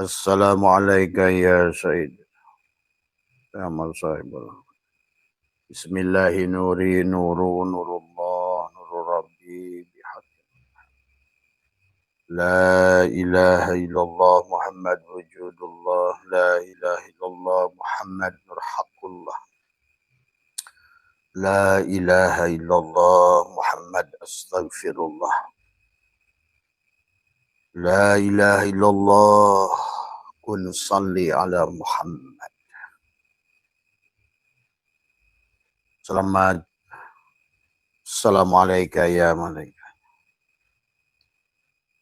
Assalamualaikum ya Said. Ya Masahibullah. Bismillahi nuri nuru nurullah nuru rabbi bihaq. La ilaha illallah Muhammad wujudullah. La ilaha illallah Muhammad nurhaqullah. La ilaha illallah Muhammad astaghfirullah. La ilaha illallah kun salli ala Muhammad. Selamat. Assalamualaikum ya malaika.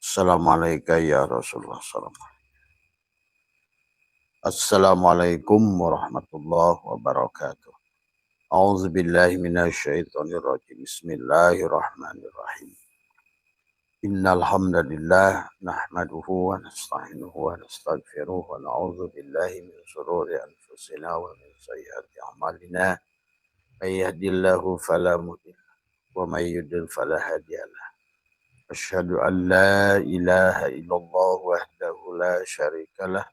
Assalamualaikum ya Rasulullah. Assalamualaikum warahmatullahi wabarakatuh. A'udzu billahi minasyaitonir rajim. Bismillahirrahmanirrahim. Innal hamdalillah nahmaduhu wa nasta'inuhu wa nastaghfiruh wa na'udzu billahi min shururi anfusina wa min sayyiati a'malina. May yahdihillahu fala mudilla wa may yudlil fala hadiyalah. Asyhadu an la ilaha illallah wahdahu la syarikalah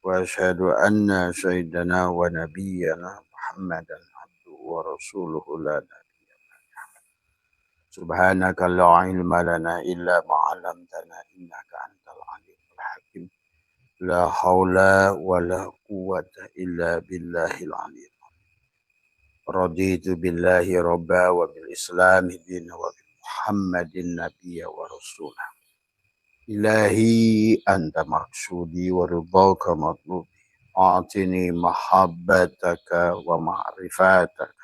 wa asyhadu anna sayyidana wa nabiyyana Muhammadan abduhu wa rasuluhu la nabiyya. Subhanaka la ilma lana illa ma 'allamtana innaka antal alimul hakim. La haula wa la quwwata illa billahil aliyyil azim. Raditu billahi rabba wa bil islam dina wa bi Muhammadin nabiyya wa rasulah. Ilahi anta maksudi wa ridhaka matlubi. A'tini mahabbataka wa ma'rifataka.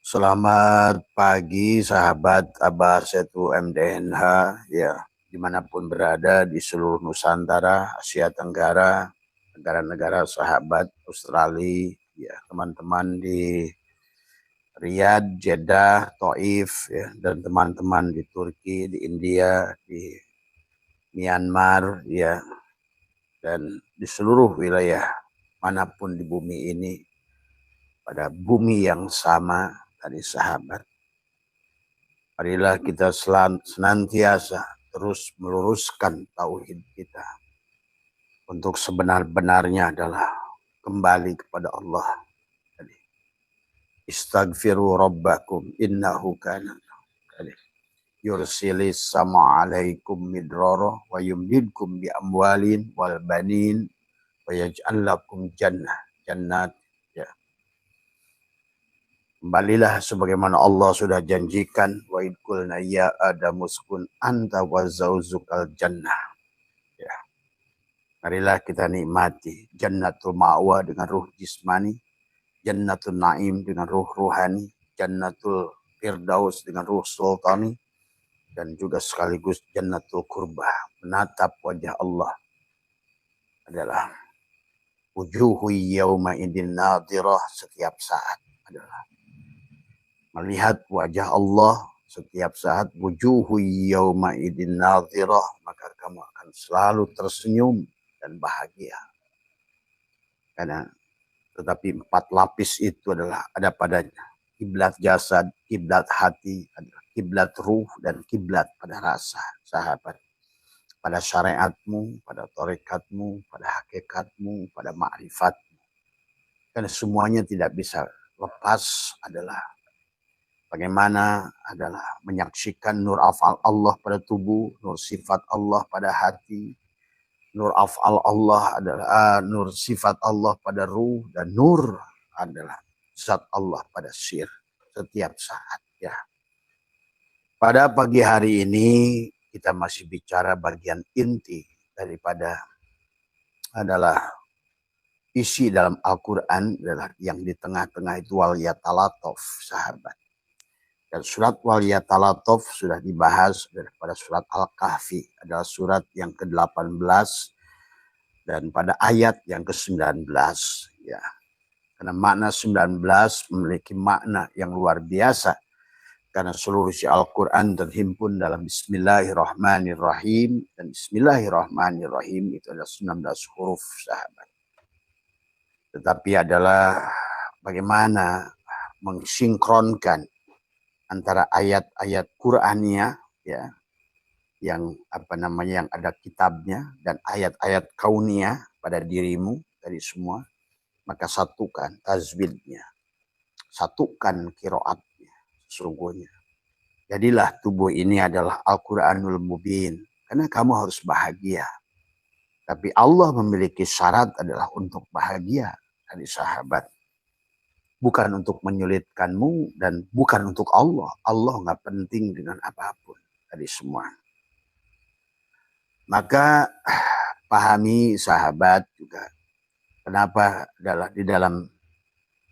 Selamat pagi sahabat Abah Setu MDNH ya, dimanapun berada di seluruh Nusantara, Asia Tenggara, negara-negara sahabat Australia, ya teman-teman di Riyadh, Jeddah, Taif, ya, dan teman-teman di Turki, di India, di Myanmar, ya, dan di seluruh wilayah manapun di bumi ini, pada bumi yang sama tadi sahabat. Marilah kita senantiasa terus meluruskan tauhid kita untuk sebenar-benarnya adalah kembali kepada Allah. Istaghfiru rabbakum innahu kana yursilis sama alaikum midrara wa yumdidkum bi amwalin wal banin wa yaj'al lakum jannat. Ya. Kembalilah sebagaimana Allah sudah janjikan, wa idkulna ya adamu uskun anta wa zauzukal jannah. Ya. Marilah kita nikmati jannatul ma'wa dengan ruh jismani, jannatul naim dengan ruh ruhani, jannatul firdaus dengan ruh sultani, dan juga sekaligus jannatul qurbah, menatap wajah Allah adalah wujuhu yauma idin nadirah, setiap saat adalah melihat wajah Allah setiap saat. Wujuhu yauma idin nadirah, maka kamu akan selalu tersenyum dan bahagia. Karena tetapi 4 lapis itu adalah ada padanya. Kiblat jasad, kiblat hati, kiblat ruh, dan kiblat pada rasa sahabat. Pada syariatmu, pada tarekatmu, pada hakikatmu, pada ma'rifatmu. Karena semuanya tidak bisa lepas adalah bagaimana adalah menyaksikan nur af'al Allah pada tubuh, nur sifat Allah pada hati, nur af'al Allah adalah nur sifat Allah pada ruh, dan nur adalah zat Allah pada sir setiap saat. Ya. Pada pagi hari ini kita masih bicara bagian inti daripada adalah isi dalam Al-Quran adalah yang di tengah-tengah itu wal yatalataf sahabat. Dan surat wal yatalataf sudah dibahas pada surat Al-Kahfi, adalah surat yang ke-18 dan pada ayat yang ke-19. Ya. Karena makna 19 memiliki makna yang luar biasa. Karena seluruh isi Al-Quran terhimpun dalam Bismillahirrahmanirrahim. Dan Bismillahirrahmanirrahim itu adalah 19 huruf sahabat. Tetapi adalah bagaimana mensinkronkan antara ayat-ayat Qur'annya, ya, yang yang ada kitabnya dan ayat-ayat kauniyah pada dirimu dari semua, maka satukan tazwidnya, satukan kiroatnya. Sesungguhnya jadilah tubuh ini adalah Al-Quranul Mubin, karena kamu harus bahagia. Tapi Allah memiliki syarat adalah untuk bahagia dari sahabat. Bukan untuk menyulitkanmu dan bukan untuk Allah. Allah nggak penting dengan apapun dari semua. Maka pahami sahabat juga. Kenapa di dalam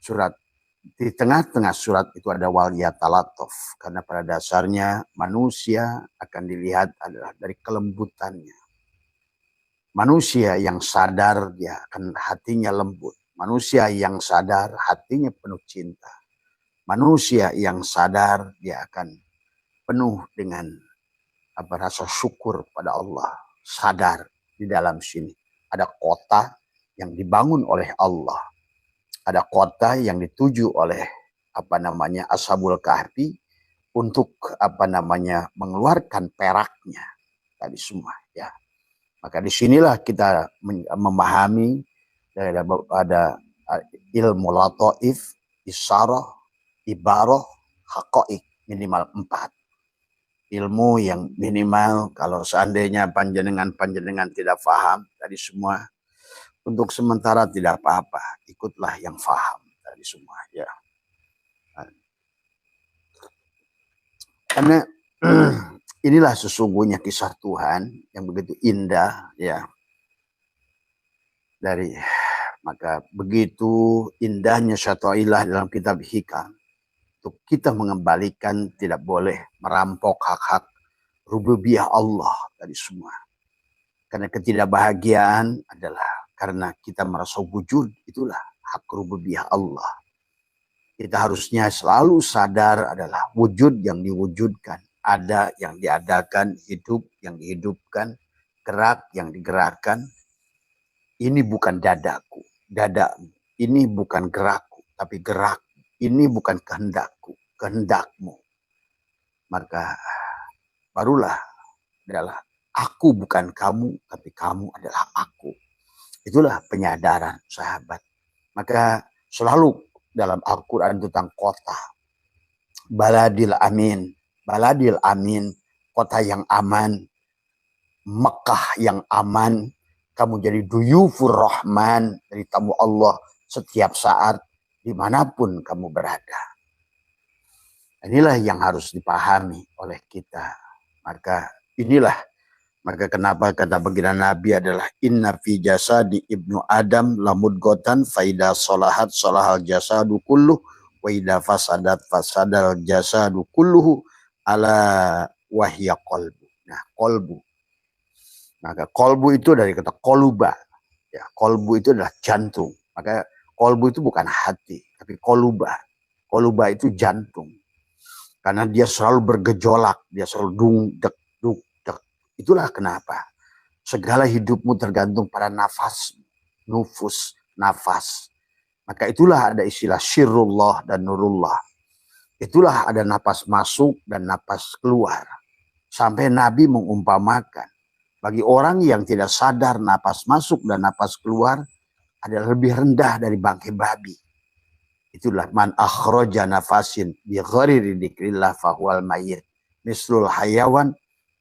surat, di tengah-tengah surat itu ada waliyatalatov. Karena pada dasarnya manusia akan dilihat adalah dari kelembutannya. Manusia yang sadar dia akan hatinya lembut. Manusia yang sadar hatinya penuh cinta. Manusia yang sadar dia akan penuh dengan rasa syukur pada Allah. Sadar di dalam sini ada kota yang dibangun oleh Allah. Ada kota yang dituju oleh Ashabul Kahfi untuk mengeluarkan peraknya tadi semua ya. Maka disinilah kita memahami ada ilmu lataif, isyarah, ibarah, haqa'iq, minimal 4. Ilmu yang minimal kalau seandainya panjenengan tidak paham tadi semua, untuk sementara tidak apa-apa, ikutlah yang paham tadi semua ya. Karena inilah sesungguhnya kisah Tuhan yang begitu indah ya. Maka begitu indahnya syatailah dalam kitab Hikam. Untuk kita mengembalikan, tidak boleh merampok hak-hak rububiyah Allah tadi semua. Karena ketidakbahagiaan adalah karena kita merasa wujud, itulah hak rububiyah Allah. Kita harusnya selalu sadar adalah wujud yang diwujudkan, ada yang diadakan, hidup yang dihidupkan, gerak yang digerakkan. Ini bukan dadaku, dadamu. Ini bukan gerakku, tapi gerak. Ini bukan kehendakku, kehendakmu. Maka barulah adalah aku bukan kamu, tapi kamu adalah aku. Itulah penyadaran sahabat. Maka selalu dalam Al-Quran tentang kota. Baladil amin. Baladil amin, kota yang aman. Mekah yang aman. Kamu jadi duyufur rahman, dari tamu Allah setiap saat, dimanapun kamu berada. Inilah yang harus dipahami oleh kita. Maka kenapa kata baginda Nabi adalah inna fi jasadi ibnu Adam lamudgotan faida solahat solahal jasadu kulluh wa idha fasadat fasadal jasadu kulluhu ala wahya kolbu. Nah, kolbu. Maka kolbu itu dari kata koluba. Ya, kolbu itu adalah jantung. Maka kolbu itu bukan hati, tapi koluba. Koluba itu jantung. Karena dia selalu bergejolak, dia selalu duk. Itulah kenapa segala hidupmu tergantung pada nafas, nufus, nafas. Maka itulah ada istilah syirrullah dan nurullah. Itulah ada napas masuk dan napas keluar. Sampai Nabi mengumpamakan, bagi orang yang tidak sadar napas masuk dan napas keluar adalah lebih rendah dari bangkai babi. Itulah man akhraja nafasin bi ghairi dzikrillah fahuwal mayyit. Mislul hayawan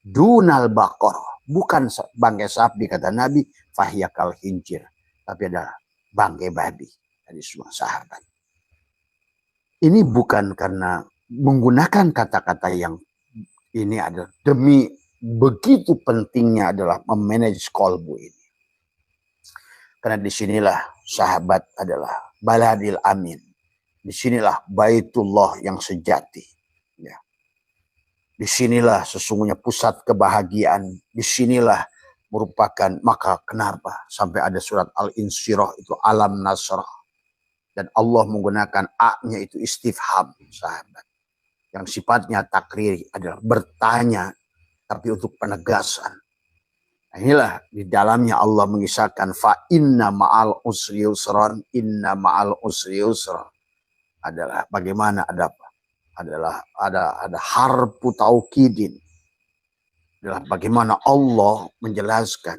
dunal baqar. Bukan bangkai sapi kata Nabi, fahyakal hincir. Tapi adalah bangkai babi dari semua sahabat. Ini bukan karena menggunakan kata-kata yang ini adalah demi begitu pentingnya adalah memanage kolbu ini. Karena disinilah sahabat adalah baladil amin. Disinilah baitullah yang sejati. Ya. Disinilah sesungguhnya pusat kebahagiaan. Disinilah merupakan, maka kenapa sampai ada surat Al-Insyirah itu alam nasrah. Dan Allah menggunakan A-nya itu istifham sahabat. Yang sifatnya takriri adalah bertanya tapi untuk penegasan. Nah, inilah di dalamnya Allah mengisahkan fa inna ma'al usri yusran, inna ma'al usri yusran. Adalah bagaimana ada harfu taukidin. adalah bagaimana Allah menjelaskan.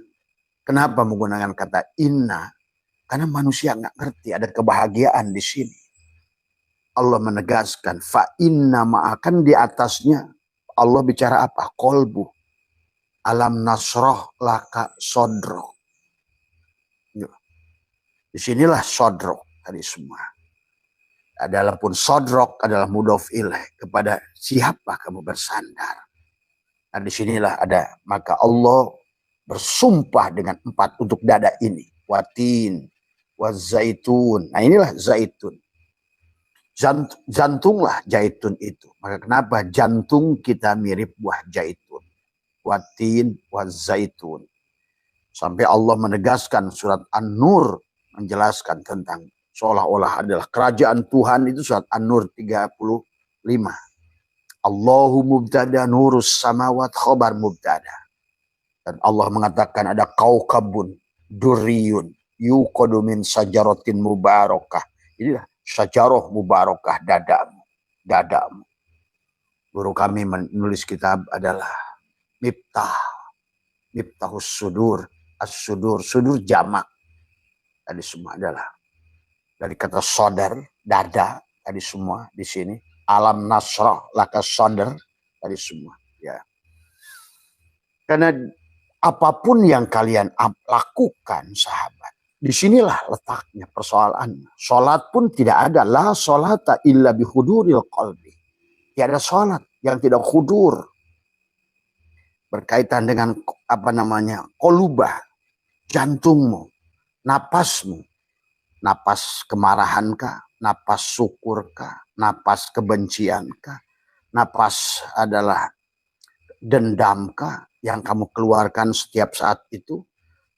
Kenapa menggunakan kata inna? Karena manusia nggak ngerti ada kebahagiaan di sini. Allah menegaskan fa inna ma'akan di atasnya. Allah bicara apa? Kolbu. Alam nasroh laka sodro. Disinilah sodro tadi semua. Adapun sodrok adalah mudhof ilaih, kepada siapa kamu bersandar. Nah disinilah ada, maka Allah bersumpah dengan 4 untuk dada ini. Watin, wazaitun. Nah inilah zaitun. Jantunglah zaitun itu. Maka kenapa jantung kita mirip buah zaitun. Watin, wazaitun. Sampai Allah menegaskan surat An-Nur menjelaskan tentang seolah-olah adalah kerajaan Tuhan itu surat An-Nur 35. Allahu mubtada nurus samawat khobar mubtada. Dan Allah mengatakan ada kaukabun durriyun yuqadu min sajaratin mubarakah. Inilah sajarah mubarakah dadamu. Guru kami menulis kitab adalah Miftahus Sudur, as-sudur, sudur jamak. Tadi semua adalah dari kata sodar, dada, tadi semua di sini. Alam nasrah, laka sodar, tadi semua. Ya. Karena apapun yang kalian lakukan, sahabat, disinilah letaknya persoalannya. Sholat pun tidak ada. La sholata illa bihuduril qalbi. Tiada sholat yang tidak hudur. Berkaitan dengan kolubah, jantungmu, napasmu. Napas kemarahankah, napas syukurkah, napas kebenciankah, napas adalah dendamkah yang kamu keluarkan setiap saat itu.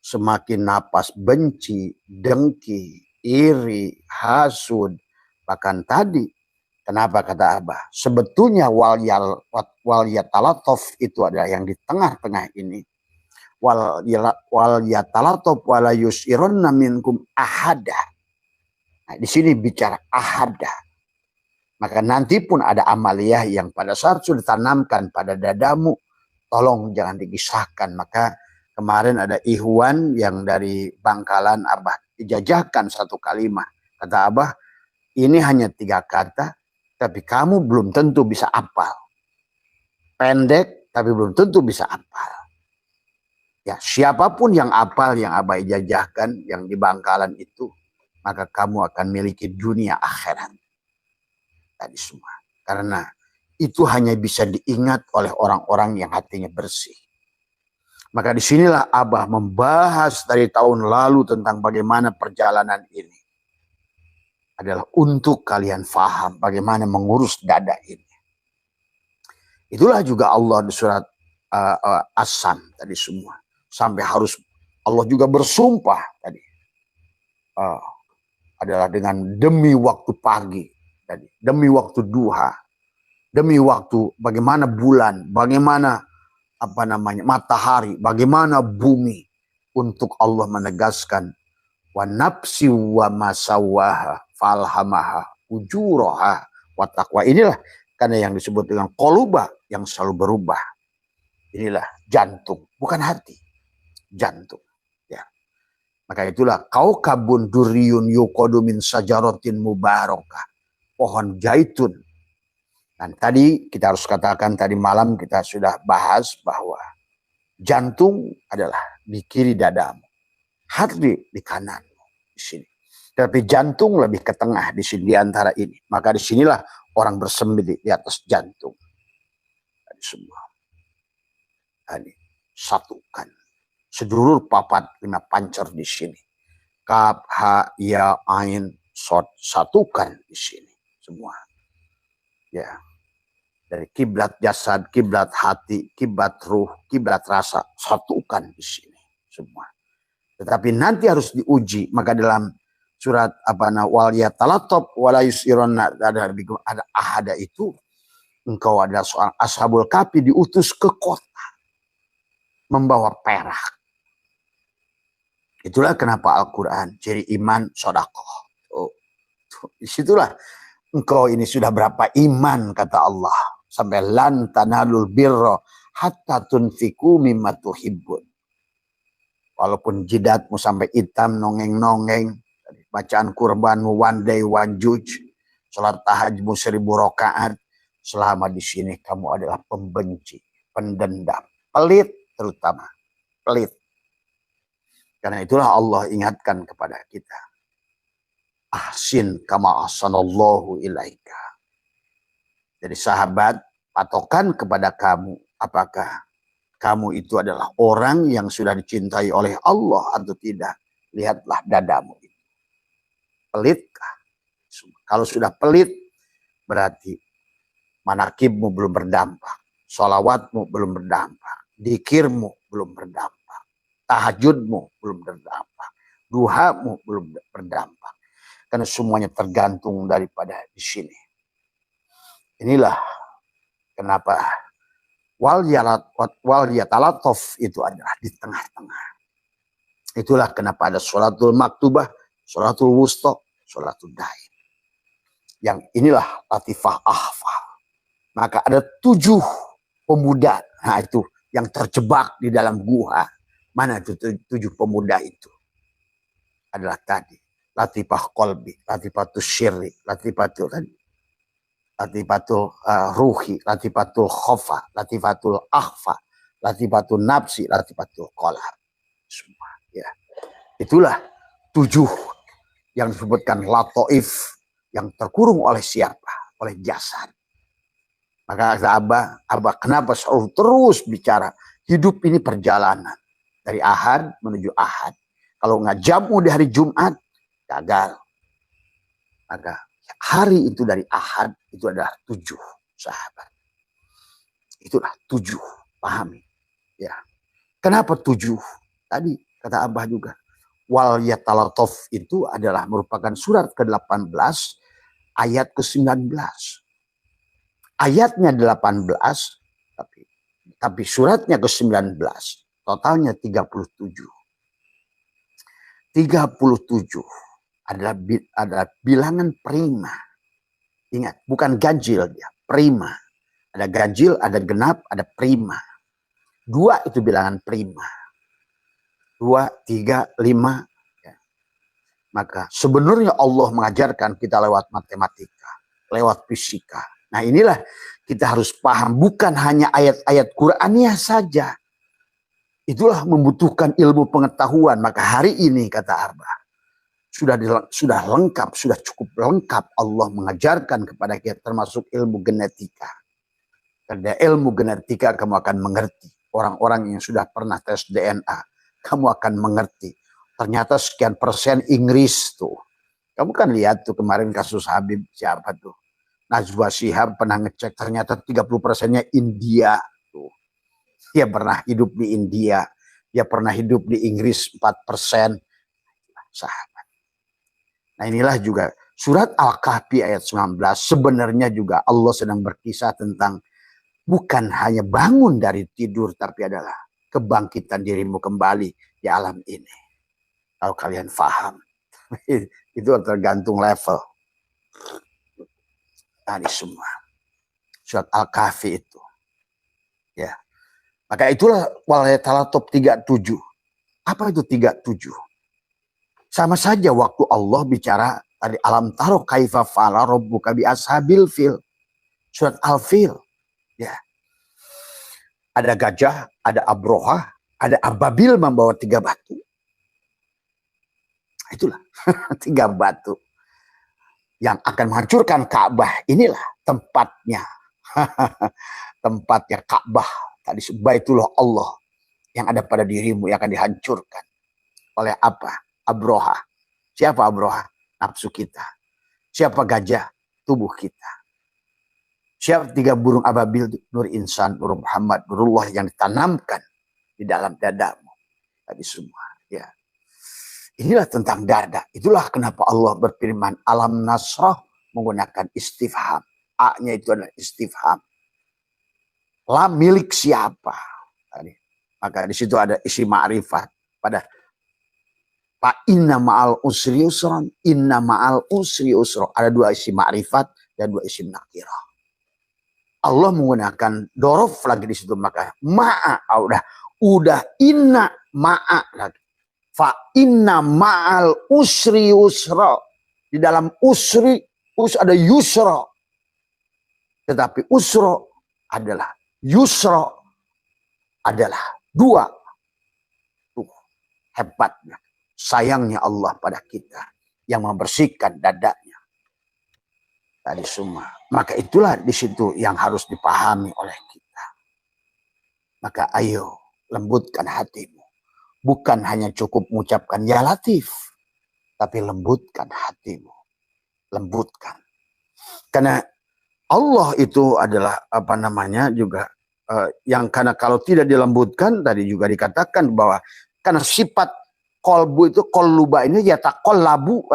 Semakin napas benci, dengki, iri, hasud. Bahkan tadi, kenapa kata Abah? Sebetulnya wal yatalatov itu adalah yang di tengah-tengah ini. Wal yatalatov wala yusironna minkum ahada. Nah, di sini bicara ahada. Maka nanti pun ada amaliyah yang pada saat sudah ditanamkan pada dadamu, tolong jangan dikisahkan. Maka kemarin ada Ikhwan yang dari Bangkalan, Abah dijajahkan 1 kalimat. Kata Abah, ini hanya 3 kata, tapi kamu belum tentu bisa apal. Pendek, tapi belum tentu bisa apal. Ya, siapapun yang apal yang Abah ijajahkan, yang di Bangkalan itu, maka kamu akan miliki dunia akhirat. Tadi semua. Karena itu hanya bisa diingat oleh orang-orang yang hatinya bersih. Maka disinilah Abah membahas dari tahun lalu tentang bagaimana perjalanan ini. Adalah untuk kalian faham bagaimana mengurus dada ini. Itulah juga Allah di surat As-Sam tadi semua. Sampai harus Allah juga bersumpah tadi. Adalah dengan demi waktu pagi tadi, demi waktu duha, demi waktu bagaimana bulan, bagaimana matahari, bagaimana bumi, untuk Allah menegaskan wa nafsi wa masawaha falhamaha ujuraha wa taqwa. Inilah karena yang disebut dengan qulubah yang selalu berubah. Inilah jantung, bukan hati, jantung. Maka itulah kaukabun durriyun yuqadu min sajaratin mubarakah. Pohon zaitun. Dan tadi kita harus katakan, tadi malam kita sudah bahas bahwa jantung adalah di kiri dadamu. Hati di kananmu. Di sini. Tapi jantung lebih ke tengah di sini, di antara ini. Maka disinilah orang bersembunyi di atas jantung. Tadi semua. Tadi satukan. Sedulur papat 5 pancer di sini. Kaf, ha, ya, ain, sod, satukan di sini semua. Ya. Dari kiblat jasad, kiblat hati, kiblat ruh, kiblat rasa, satukan di sini semua. Tetapi nanti harus diuji. Maka dalam surat wal yatalatop wala yusironna ada ahada itu, engkau ada soal ashabul kafi diutus ke kota membawa perak. Itulah kenapa Al-Quran ciri iman sodakoh. Disitulah engkau ini sudah berapa iman kata Allah. Sampai lan tanalul birra hatta tunfiku mimma tuhibbun. Walaupun jidatmu sampai hitam, nongeng-nongeng, bacaan kurbanmu one day one juj, salat tahajudmu 1000 rakaat, selama di sini kamu adalah pembenci, pendendam, pelit terutama, pelit. Karena itulah Allah ingatkan kepada kita. Ahsin kama ahsanallahu ilaika. Jadi sahabat, patokan kepada kamu, apakah kamu itu adalah orang yang sudah dicintai oleh Allah atau tidak? Lihatlah dadamu itu. Pelitkah? Kalau sudah pelit, berarti manakibmu belum berdampak. Sholawatmu belum berdampak. Dikirmu belum berdampak. Tahajudmu belum berdampak. Duhamu belum berdampak. Karena semuanya tergantung daripada di sini. Inilah kenapa wal yatalatov itu adalah di tengah-tengah. Itulah kenapa ada sholatul maktubah, sholatul wusta, sholatul daim. Yang inilah latifah ahfal. Maka ada 7 pemuda. Nah itu yang terjebak di dalam gua. Mana itu 7 pemuda itu? Adalah tadi. Latifah kolbi, latifatul syirri, latifatul ruhi, latifatul khofa, latifatul akhfa, latifatul nafsi, latifatul qalab. Semua ya. Itulah 7 yang disebutkan latoif yang terkurung oleh siapa? Oleh jasad. Maka kata Abah kenapa selalu terus bicara? Hidup ini perjalanan. Dari Ahad menuju Ahad. Kalau nggak jamu di hari Jumat, gagal. Maka hari itu dari Ahad itu adalah 7 sahabat. Itulah 7. Pahami. Ya. Kenapa 7? Tadi kata Abah juga. Wal yatalatov itu adalah merupakan surat ke-18 ayat ke-19. Ayatnya 18 tapi suratnya ke-19. Totalnya 37. 37 adalah bilangan prima. Ingat, bukan ganjil dia, prima. Ada ganjil, ada genap, ada prima. 2 itu bilangan prima. 2, 3, 5. Ya. Maka sebenarnya Allah mengajarkan kita lewat matematika, lewat fisika. Nah inilah kita harus paham, bukan hanya ayat-ayat Qur'aniyah saja. Itulah membutuhkan ilmu pengetahuan. Maka hari ini kata Abah, sudah lengkap, sudah cukup lengkap Allah mengajarkan kepada kita termasuk ilmu genetika. Karena ilmu genetika kamu akan mengerti. Orang-orang yang sudah pernah tes DNA, kamu akan mengerti. Ternyata sekian persen Inggris tuh. Kamu kan lihat tuh kemarin kasus Habib siapa tuh. Najwa Shihab pernah ngecek ternyata 30%-nya India tuh. Dia pernah hidup di India. Dia pernah hidup di Inggris 4%. Sahabat. Nah inilah juga surat Al-Kahfi ayat 19. Sebenarnya juga Allah sedang berkisah tentang bukan hanya bangun dari tidur, tapi adalah kebangkitan dirimu kembali di alam ini. Kalau kalian paham. Itu tergantung level. Tadi semua. Surat Al-Kahfi itu. Ya. Maka itulah walayatalatop 37. Apa itu 37? Sama saja waktu Allah bicara tadi alam taro kaifa fa'ala rabbuka bi ashabil fil. Surat Al-Fil. Ya. Ada gajah, ada Abroha, ada Ababil membawa 3 batu. Itulah 3 batu yang akan menghancurkan Ka'bah. Inilah tempatnya. Tempatnya Ka'bah. Tadi Baitullah Allah yang ada pada dirimu yang akan dihancurkan. Oleh apa? Abroha. Siapa Abroha? Nafsu kita. Siapa gajah? Tubuh kita. Siapa 3 burung ababil? Nur insan, Nur Muhammad, Nurullah yang ditanamkan di dalam dadamu. Tadi semua. Ya. Inilah tentang dada. Itulah kenapa Allah berfirman alam nasrah menggunakan istifham. A-nya itu adalah istifham. Lam milik siapa? Tadi. Maka di situ ada isi ma'rifat. Pada inna ma'al usri usran, inna ma'al usri usra. Ada 2 isi ma'rifat dan 2 isi nakirah. Allah menggunakan dorof lagi di situ, maka ma'a udah inna ma'a lagi. Fa inna ma'al usri yusra. Di dalam usri ada yusra. Tetapi usra adalah yusra adalah dua. Tuh, hebatnya. Sayangnya Allah pada kita yang membersihkan dadanya. Tadi semua. Maka itulah di situ yang harus dipahami oleh kita. Maka ayo lembutkan hatimu. Bukan hanya cukup mengucapkan ya Latif, tapi lembutkan hatimu. Lembutkan. Karena Allah itu adalah juga yang karena kalau tidak dilembutkan, tadi juga dikatakan bahwa karena sifat kolbu itu, koluba ini yataqallabu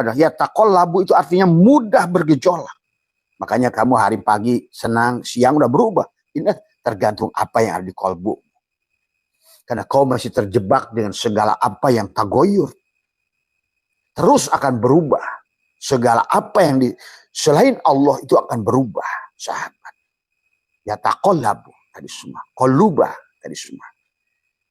itu artinya mudah bergejolak. Makanya kamu hari pagi senang, siang udah berubah. Ini tergantung apa yang ada di kolbu. Karena kau masih terjebak dengan segala apa yang tagoyur. Terus akan berubah. Segala apa yang selain Allah itu akan berubah, sahabat. Yataqallabu tadi semua. Qoluba tadi semua.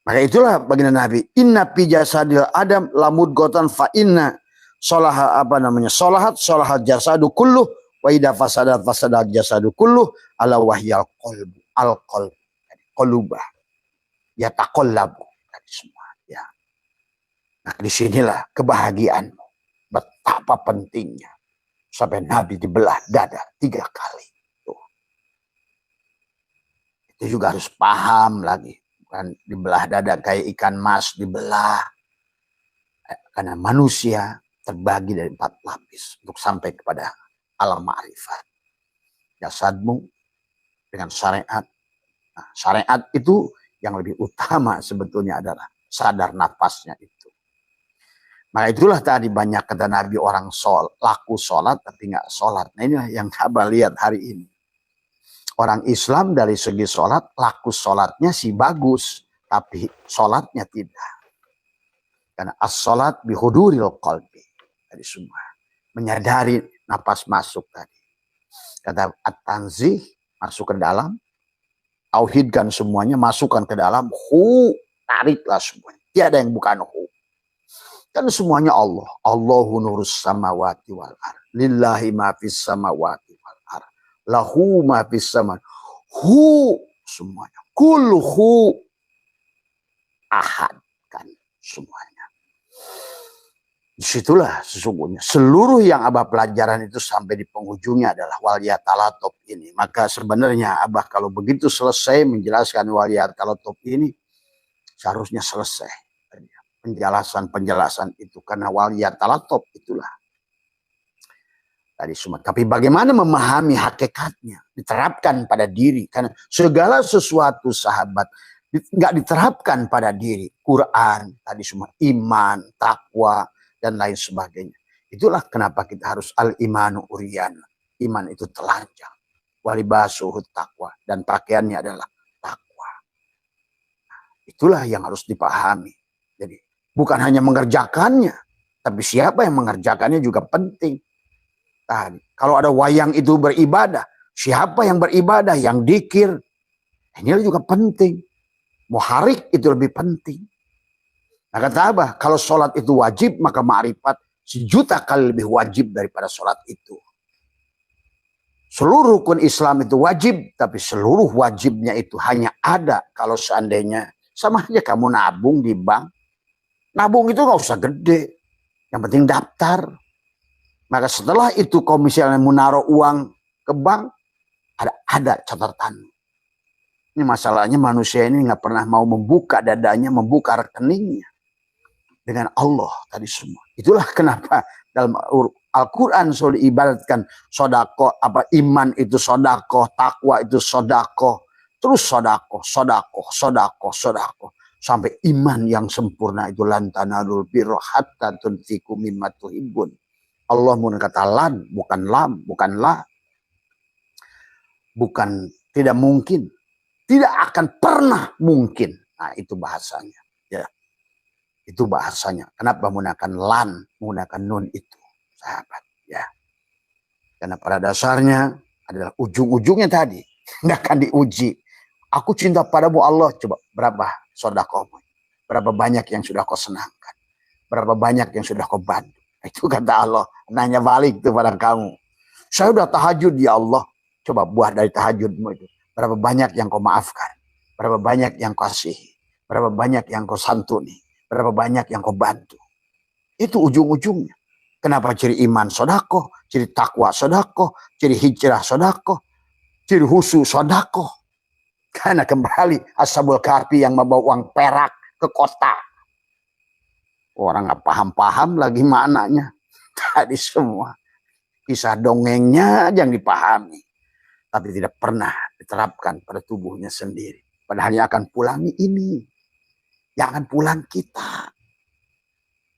Maka itulah baginda Nabi. Inna fi jasadil adam lamud gotan fa inna solahat jasadu kulluh wa idza fasadat jasadu kulluh ala wahyal qalbu al-qalb. Qoluba. Yataqallabu tadi semua. Ya. Nah, disinilah kebahagiaanmu. Betapa pentingnya. Sampai Nabi dibelah dada 3 kali. Tuh. Itu juga harus paham lagi. Bukan dibelah dada kayak ikan mas dibelah. Karena manusia terbagi dari 4 lapis. Untuk sampai kepada alam ma'rifat. Jasadmu dengan syariat. Nah, syariat itu yang lebih utama sebetulnya adalah sadar nafasnya itu. Maka itulah tadi banyak kata Nabi orang laku sholat tapi nggak sholat. Nah inilah yang Abah lihat hari ini. Orang Islam dari segi sholat, laku sholatnya sih bagus. Tapi sholatnya tidak. Karena as-sholat bihuduril qalbi. Tadi semua. Menyadari nafas masuk tadi. Kata at-tanzih masuk ke dalam. Tauhidkan semuanya, masukkan ke dalam. Tariklah semuanya. Tiada yang bukan kan semuanya Allah. Allahu nurus samawati wal ar. Lillahi ma fis samawati wal ar. Lahu ma fis sama. Semuanya. Kulhu ahad kan semuanya. Disitulah sesungguhnya seluruh yang Abah pelajaran itu sampai di penghujungnya adalah waliyatalatop ini. Maka sebenarnya Abah kalau begitu selesai menjelaskan waliyatalatop ini seharusnya selesai penjelasan itu karena waliyatalatop itulah tadi semua. Tapi bagaimana memahami hakikatnya diterapkan pada diri karena segala sesuatu sahabat nggak diterapkan pada diri. Quran tadi semua, iman, takwa dan lain sebagainya. Itulah kenapa kita harus al-imanu uriyan. Iman itu telanjang. Walibasuhut takwa. Dan pakaiannya adalah takwa. Itulah yang harus dipahami. Jadi bukan hanya mengerjakannya. Tapi siapa yang mengerjakannya juga penting. Tadi, kalau ada wayang itu beribadah. Siapa yang beribadah? Yang dikir. Ini juga penting. Muharik itu lebih penting. Nah kata Abah, kalau sholat itu wajib, maka ma'rifat 1.000.000 kali lebih wajib daripada sholat itu. Seluruh rukun Islam itu wajib, tapi seluruh wajibnya itu hanya ada kalau seandainya sama aja kamu nabung di bank. Nabung itu nggak usah gede, yang penting daftar. Maka setelah itu kalau misalnya mau naruh uang ke bank, ada catatan. Ini masalahnya manusia ini nggak pernah mau membuka dadanya, membuka rekeningnya. Dengan Allah tadi semua. Itulah kenapa dalam Al-Quran sudah diibaratkan sodako, iman itu sodako, takwa itu sodako, terus sodako. Sampai iman yang sempurna itu lantanarul birra hatta tunfiqu mimma tuhibbun. Allah mengatakan lan, bukan lam, bukan la. Bukan tidak mungkin. Tidak akan pernah mungkin. Nah itu bahasanya. Ya. Itu bahasanya. Kenapa menggunakan lan, menggunakan nun itu, sahabat. Ya. Karena pada dasarnya adalah ujung-ujungnya tadi. Nggak akan diuji. Aku cinta padamu Allah. Coba berapa sedekahmu? Berapa banyak yang sudah kau senangkan? Berapa banyak yang sudah kau bantu? Itu kata Allah. Nanya balik tuh pada kamu. Saya udah tahajud ya Allah. Coba buah dari tahajudmu itu. Berapa banyak yang kau maafkan? Berapa banyak yang kau kasihi? Berapa banyak yang kau santuni? Berapa banyak yang kau bantu? Itu ujung-ujungnya. Kenapa ciri iman sodako, ciri takwa sodako, ciri hijrah sodako, ciri husu sodako. Karena kembali Ashabul Kahfi yang membawa uang perak ke kota. Orang nggak paham-paham lagi maknanya. Tadi semua kisah dongengnya aja yang dipahami. Tapi tidak pernah diterapkan pada tubuhnya sendiri. Padahal yang akan pulangi ini. Yang akan pulang kita.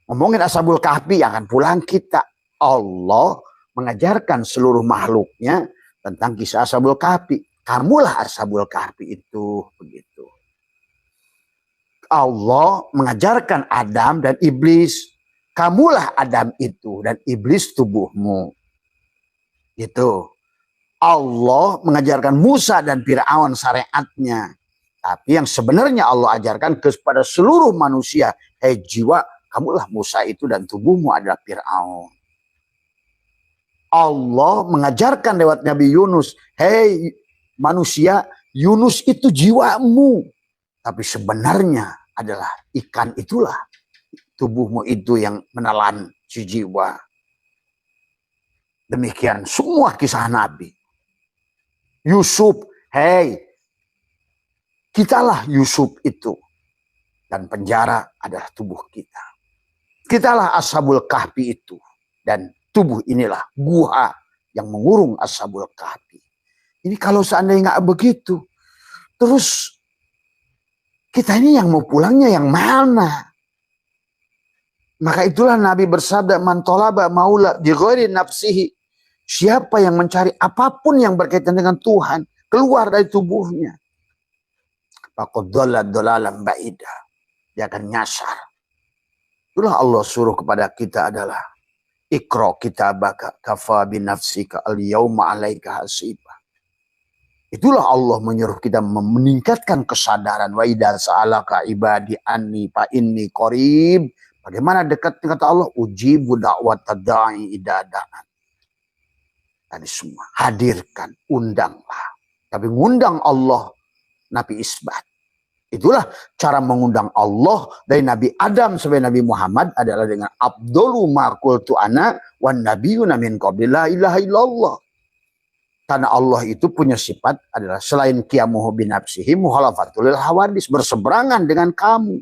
Ngomongin Ashabul Kahfi yang akan pulang kita. Allah mengajarkan seluruh makhluknya tentang kisah Ashabul Kahfi. Kamulah Ashabul Kahfi itu. Begitu. Allah mengajarkan Adam dan Iblis. Kamulah Adam itu dan Iblis tubuhmu. Gitu. Allah mengajarkan Musa dan Fir'aun syariatnya. Tapi yang sebenarnya Allah ajarkan kepada seluruh manusia. Hei jiwa, kamulah Musa itu dan tubuhmu adalah Fir'aun. Allah mengajarkan lewat Nabi Yunus. Hei manusia, Yunus itu jiwamu. Tapi sebenarnya adalah ikan itulah. Tubuhmu itu yang menelan si jiwa. Demikian semua kisah Nabi. Yusuf, hei, kitalah Yusuf itu. Dan penjara adalah tubuh kita. Kitalah Ashabul Kahfi itu. Dan tubuh inilah gua yang mengurung Ashabul Kahfi. Ini kalau seandainya nggak begitu, terus kita ini yang mau pulangnya yang mana? Maka itulah Nabi bersabda, man tolaba maula bi ghairi nafsihi. Siapa yang mencari apapun yang berkaitan dengan Tuhan, keluar dari tubuhnya. Faqad dhalla dhalalan ba'ida. Dia akan nyasar. Itulah Allah suruh kepada kita adalah Iqra kitabaka kafa bi nafsika al-yawma 'alaika hasiba. Itulah Allah menyuruh kita meningkatkan kesadaran. Wa idza sa'alaka ibadi anni fa inni qarib. Bagaimana dekat kata Allah? Ujibu da'watad da'i idza da'an. Tadi semua hadirkan, undanglah. Tapi ngundang Allah Nabi isbat. Itulah cara mengundang Allah dari Nabi Adam sampai Nabi Muhammad adalah dengan Abdulu ma qultu ana wan nabiyyuna min qabli la ilaha illallah. Karena Allah itu punya sifat adalah selain qiyamuhu binafsihi mukhalafatul hawadis, berseberangan dengan kamu.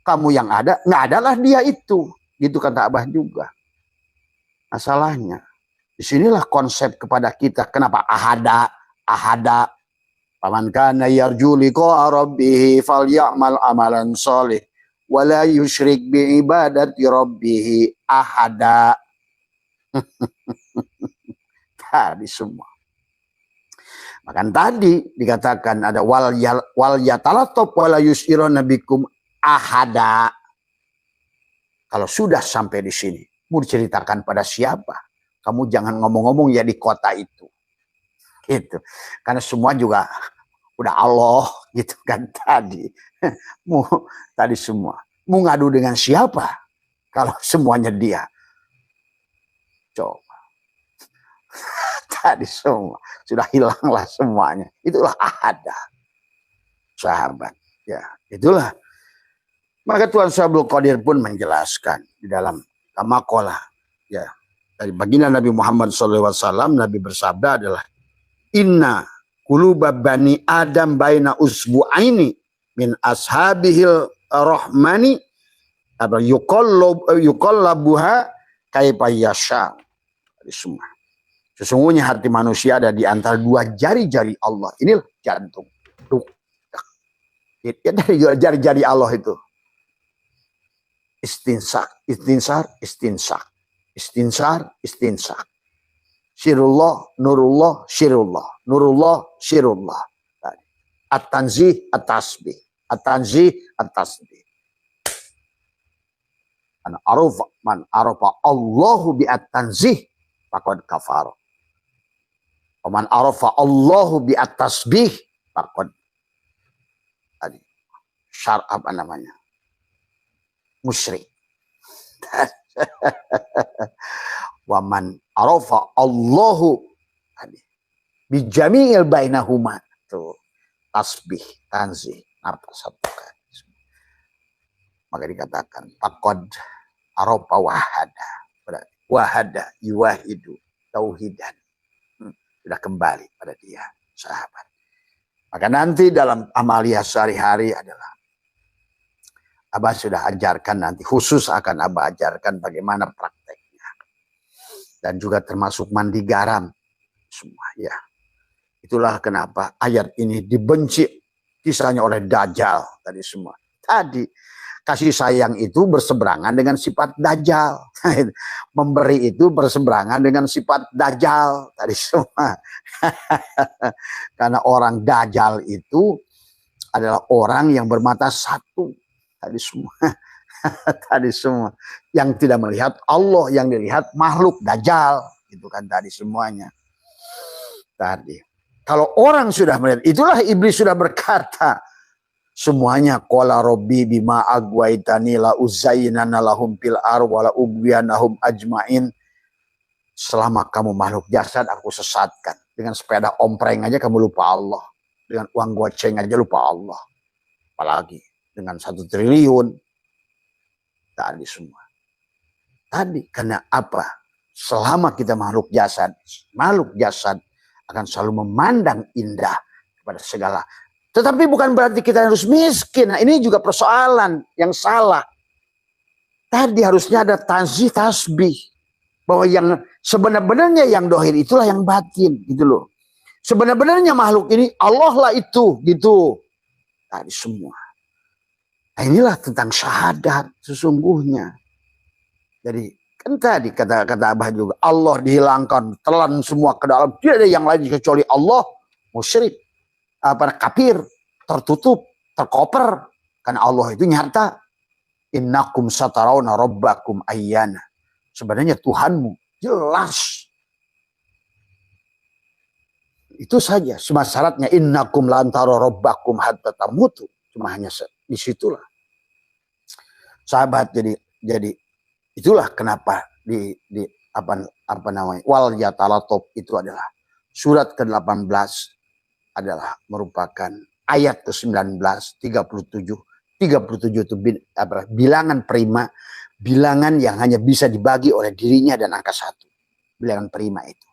Kamu yang ada, nggak adalah dia itu. Gitu kata Abah juga. Masalahnya, disinilah konsep kepada kita. Kenapa ahada, ahada. Paman kana yarju liqa'a rabbih falyamal amalan shalih wa la yusyrik bi ibadati rabbih ahada. Tadi semua. Makan tadi dikatakan ada wal yatalatop wala yusiruna bikum ahada. Kalau sudah sampai di sini, mau diceritakan pada siapa? Kamu jangan ngomong-ngomong ya di kota itu. Gitu. Karena semua juga udah Allah gitu kan tadi. Tadi semua. Mau ngadu dengan siapa? Kalau semuanya dia. Coba. Tadi semua. Sudah hilanglah semuanya. Itulah ahada. Sahabat. Ya, itulah. Maka Tuhan Sabul Qadir pun menjelaskan di dalam Kamakola. Ya. Dari baginda Nabi Muhammad SAW, Nabi bersabda adalah Inna quluba bani Adam baina usbu'aini min ashabihil rahmani yuqallabuha kaifa yasha. Semua. Sesungguhnya hati manusia ada di antara dua jari-jari Allah. Inilah jantung. Ya dari jari-jari Allah itu. Istinsak, istinsar, istinsak. Istinsar, istinsak. Syirullah, nurullah, syirullah. Nurullah, syirullah. At-tanzih, at-tasbih. At-tanzih, at-tasbih. Man arafa Allahu bi at-tanzih faqad kafara. Waman arafa Allahu bi at-tasbih faqad tadi apa namanya? Musyrik. Waman arafa Allahu tadi bi jami'il bainahuma tuh tasbih, tanzih, satukan. Maka dikatakan faqad arafa wahada. Wahada yuwahidu tauhidan. Sudah kembali pada dia, sahabat. Maka nanti dalam amalia sehari-hari adalah Abah sudah ajarkan nanti, khusus akan Abah ajarkan bagaimana prakteknya. Dan juga termasuk mandi garam semua ya. Itulah kenapa ayat ini dibenci kisahnya oleh Dajjal tadi semua. Tadi kasih sayang itu berseberangan dengan sifat Dajjal. Memberi itu berseberangan dengan sifat Dajjal tadi semua. Karena orang Dajjal itu adalah orang yang bermata satu tadi semua. Tadi semua yang tidak melihat Allah, yang dilihat makhluk Dajjal, itu kan tadi semuanya. Tadi kalau orang sudah melihat, itulah iblis sudah berkata semuanya, qala rabbi bima agwaitani la uzayyinana lahum fil ardi wa la ubyanahum ajmain. Selama kamu makhluk jasad aku sesatkan. Dengan sepeda ompreng aja kamu lupa Allah. Dengan uang goceng aja lupa Allah. Apalagi dengan 1 triliun. Tadi semua. Tadi karena apa? Selama kita makhluk jasad akan selalu memandang indah kepada segala. Tetapi bukan berarti kita harus miskin. Nah, ini juga persoalan yang salah. Tadi harusnya ada tanzih tasbih. Bahwa yang sebenarnya yang dohir itulah yang batin. Gitu loh. Sebenarnya makhluk ini Allah lah itu. Gitu. Tadi semua. Nah, inilah tentang syahadat sesungguhnya. Jadi kan tadi kata Abah juga. Allah dihilangkan. Telan semua ke dalam. Tidak ada yang lain kecuali Allah. Musyrik. Kafir, tertutup, terkoper. Karena Allah itu nyata. Innakum satarawna rabbakum ayyana. Sebenarnya Tuhanmu jelas. Itu saja. Cuma syaratnya innakum lantara rabbakum hatta tamutu. Cuma hanya disitulah. Sahabat, jadi itulah kenapa di apa namanya wal yatalatop itu adalah surat ke-18 adalah merupakan ayat ke-19, 37 itu bilangan prima, bilangan yang hanya bisa dibagi oleh dirinya dan angka 1. Bilangan prima itu.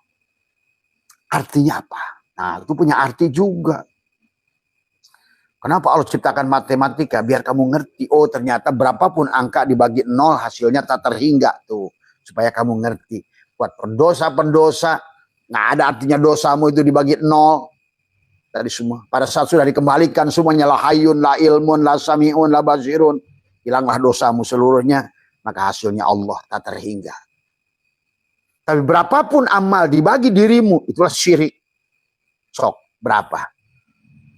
Artinya apa? Nah, itu punya arti juga. Kenapa Allah ciptakan matematika? Biar kamu ngerti, oh ternyata berapapun angka dibagi 0 hasilnya tak terhingga tuh. Supaya kamu ngerti. Buat pendosa-pendosa, nggak ada artinya dosamu itu dibagi 0. Tadi semua. Pada saat sudah dikembalikan semuanya la hayyun, la ilmun, la sami'un, la basirun. Hilanglah dosamu seluruhnya. Maka hasilnya Allah tak terhingga. Tapi berapapun amal dibagi dirimu, itulah syirik. Sok, berapa?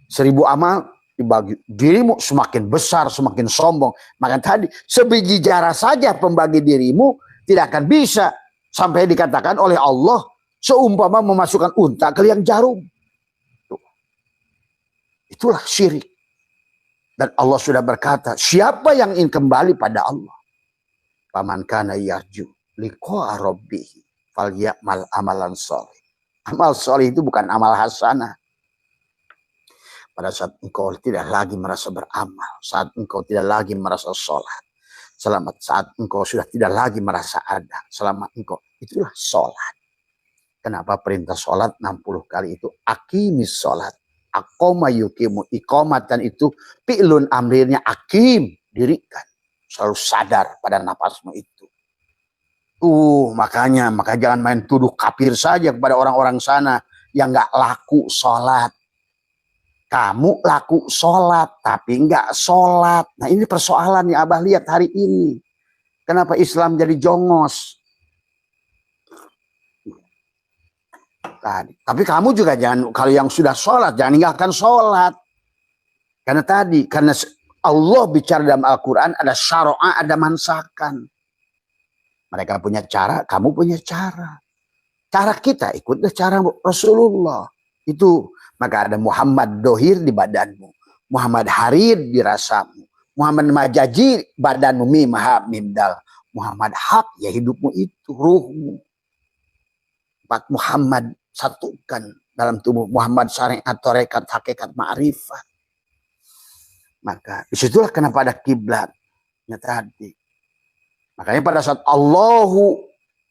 1000 amal dibagi dirimu semakin besar, semakin sombong. Maka tadi sebiji jara saja pembagi dirimu tidak akan bisa. Sampai dikatakan oleh Allah, seumpama memasukkan unta ke liang jarum. Itulah syirik. Dan Allah sudah berkata, siapa yang ingin kembali pada Allah? Faman kana yarju liqa'a rabbih falyamal amalan sholih. Amal sholih itu bukan amal hasanah. Pada saat engkau tidak lagi merasa beramal, saat engkau tidak lagi merasa sholat, selamat saat engkau sudah tidak lagi merasa ada, selamat engkau, itulah sholat. Kenapa perintah sholat 60 kali itu aqimis sholat? Aqoma yukimu iqamatan itu fi'lun amrirnya akim, dirikan. Selalu sadar pada napasmu itu. Maka jangan main tuduh kafir saja kepada orang-orang sana yang nggak laku sholat. Kamu laku sholat tapi nggak sholat. Nah, ini persoalan yang Abah lihat hari ini. Kenapa Islam jadi jongos? Tadi. Tapi kamu juga jangan, kalau yang sudah sholat, jangan tinggalkan sholat. Karena Allah bicara dalam Al-Quran, ada syara'a, ada mansakan. Mereka punya cara, kamu punya cara. Cara kita ikutlah cara Rasulullah. Itu maka ada Muhammad dohir di badanmu, Muhammad harir di rasamu, Muhammad majaji badanmu mim ha mim dal, Muhammad hak ya hidupmu itu ruhmu. Empat Muhammad satukan dalam tubuh Muhammad syariat tarekat hakikat ma'rifat. Maka disitulah kenapa ada kiblatnya tadi. Makanya pada saat Allahu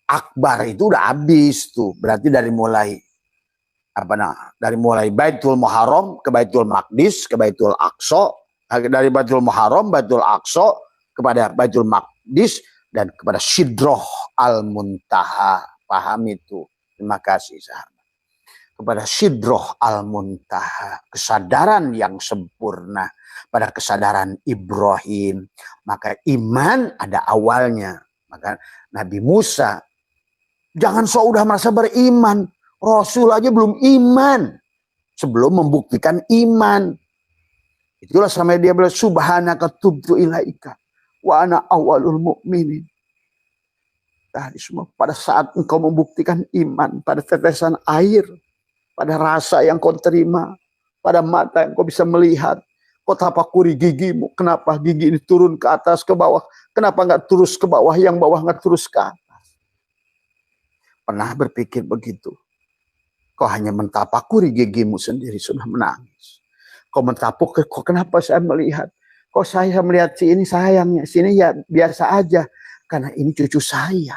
Akbar itu udah habis tuh. Berarti dari mulai dari mulai Baitul Muharram ke Baitul Maqdis ke Baitul Aqsa, dari Baitul Muharram, Baitul Aqsa kepada Baitul Maqdis dan kepada Sidroh Al-Muntaha. Paham itu? Terima kasih sahabat. Kepada Sidroh Al-Muntaha, kesadaran yang sempurna pada kesadaran Ibrahim. Maka iman ada awalnya. Maka Nabi Musa jangan udah merasa beriman. Rasul aja belum iman. Sebelum membuktikan iman. Itulah sampai dia bilang subhanaka tubtu ilaika wa ana awalul mu'minin. Tadi semua pada saat engkau membuktikan iman pada tetesan air, pada rasa yang kau terima, pada mata yang kau bisa melihat, kau tapakuri gigimu. Kenapa gigi ini turun ke atas ke bawah? Kenapa nggak terus ke bawah? Yang bawah nggak terus ke atas? Pernah berpikir begitu? Kau hanya mentapakuri gigimu sendiri sudah menangis. Kau mentapuk, kok kenapa saya melihat? Kok saya melihat si ini sayangnya, sini ya biasa aja. Karena ini cucu saya.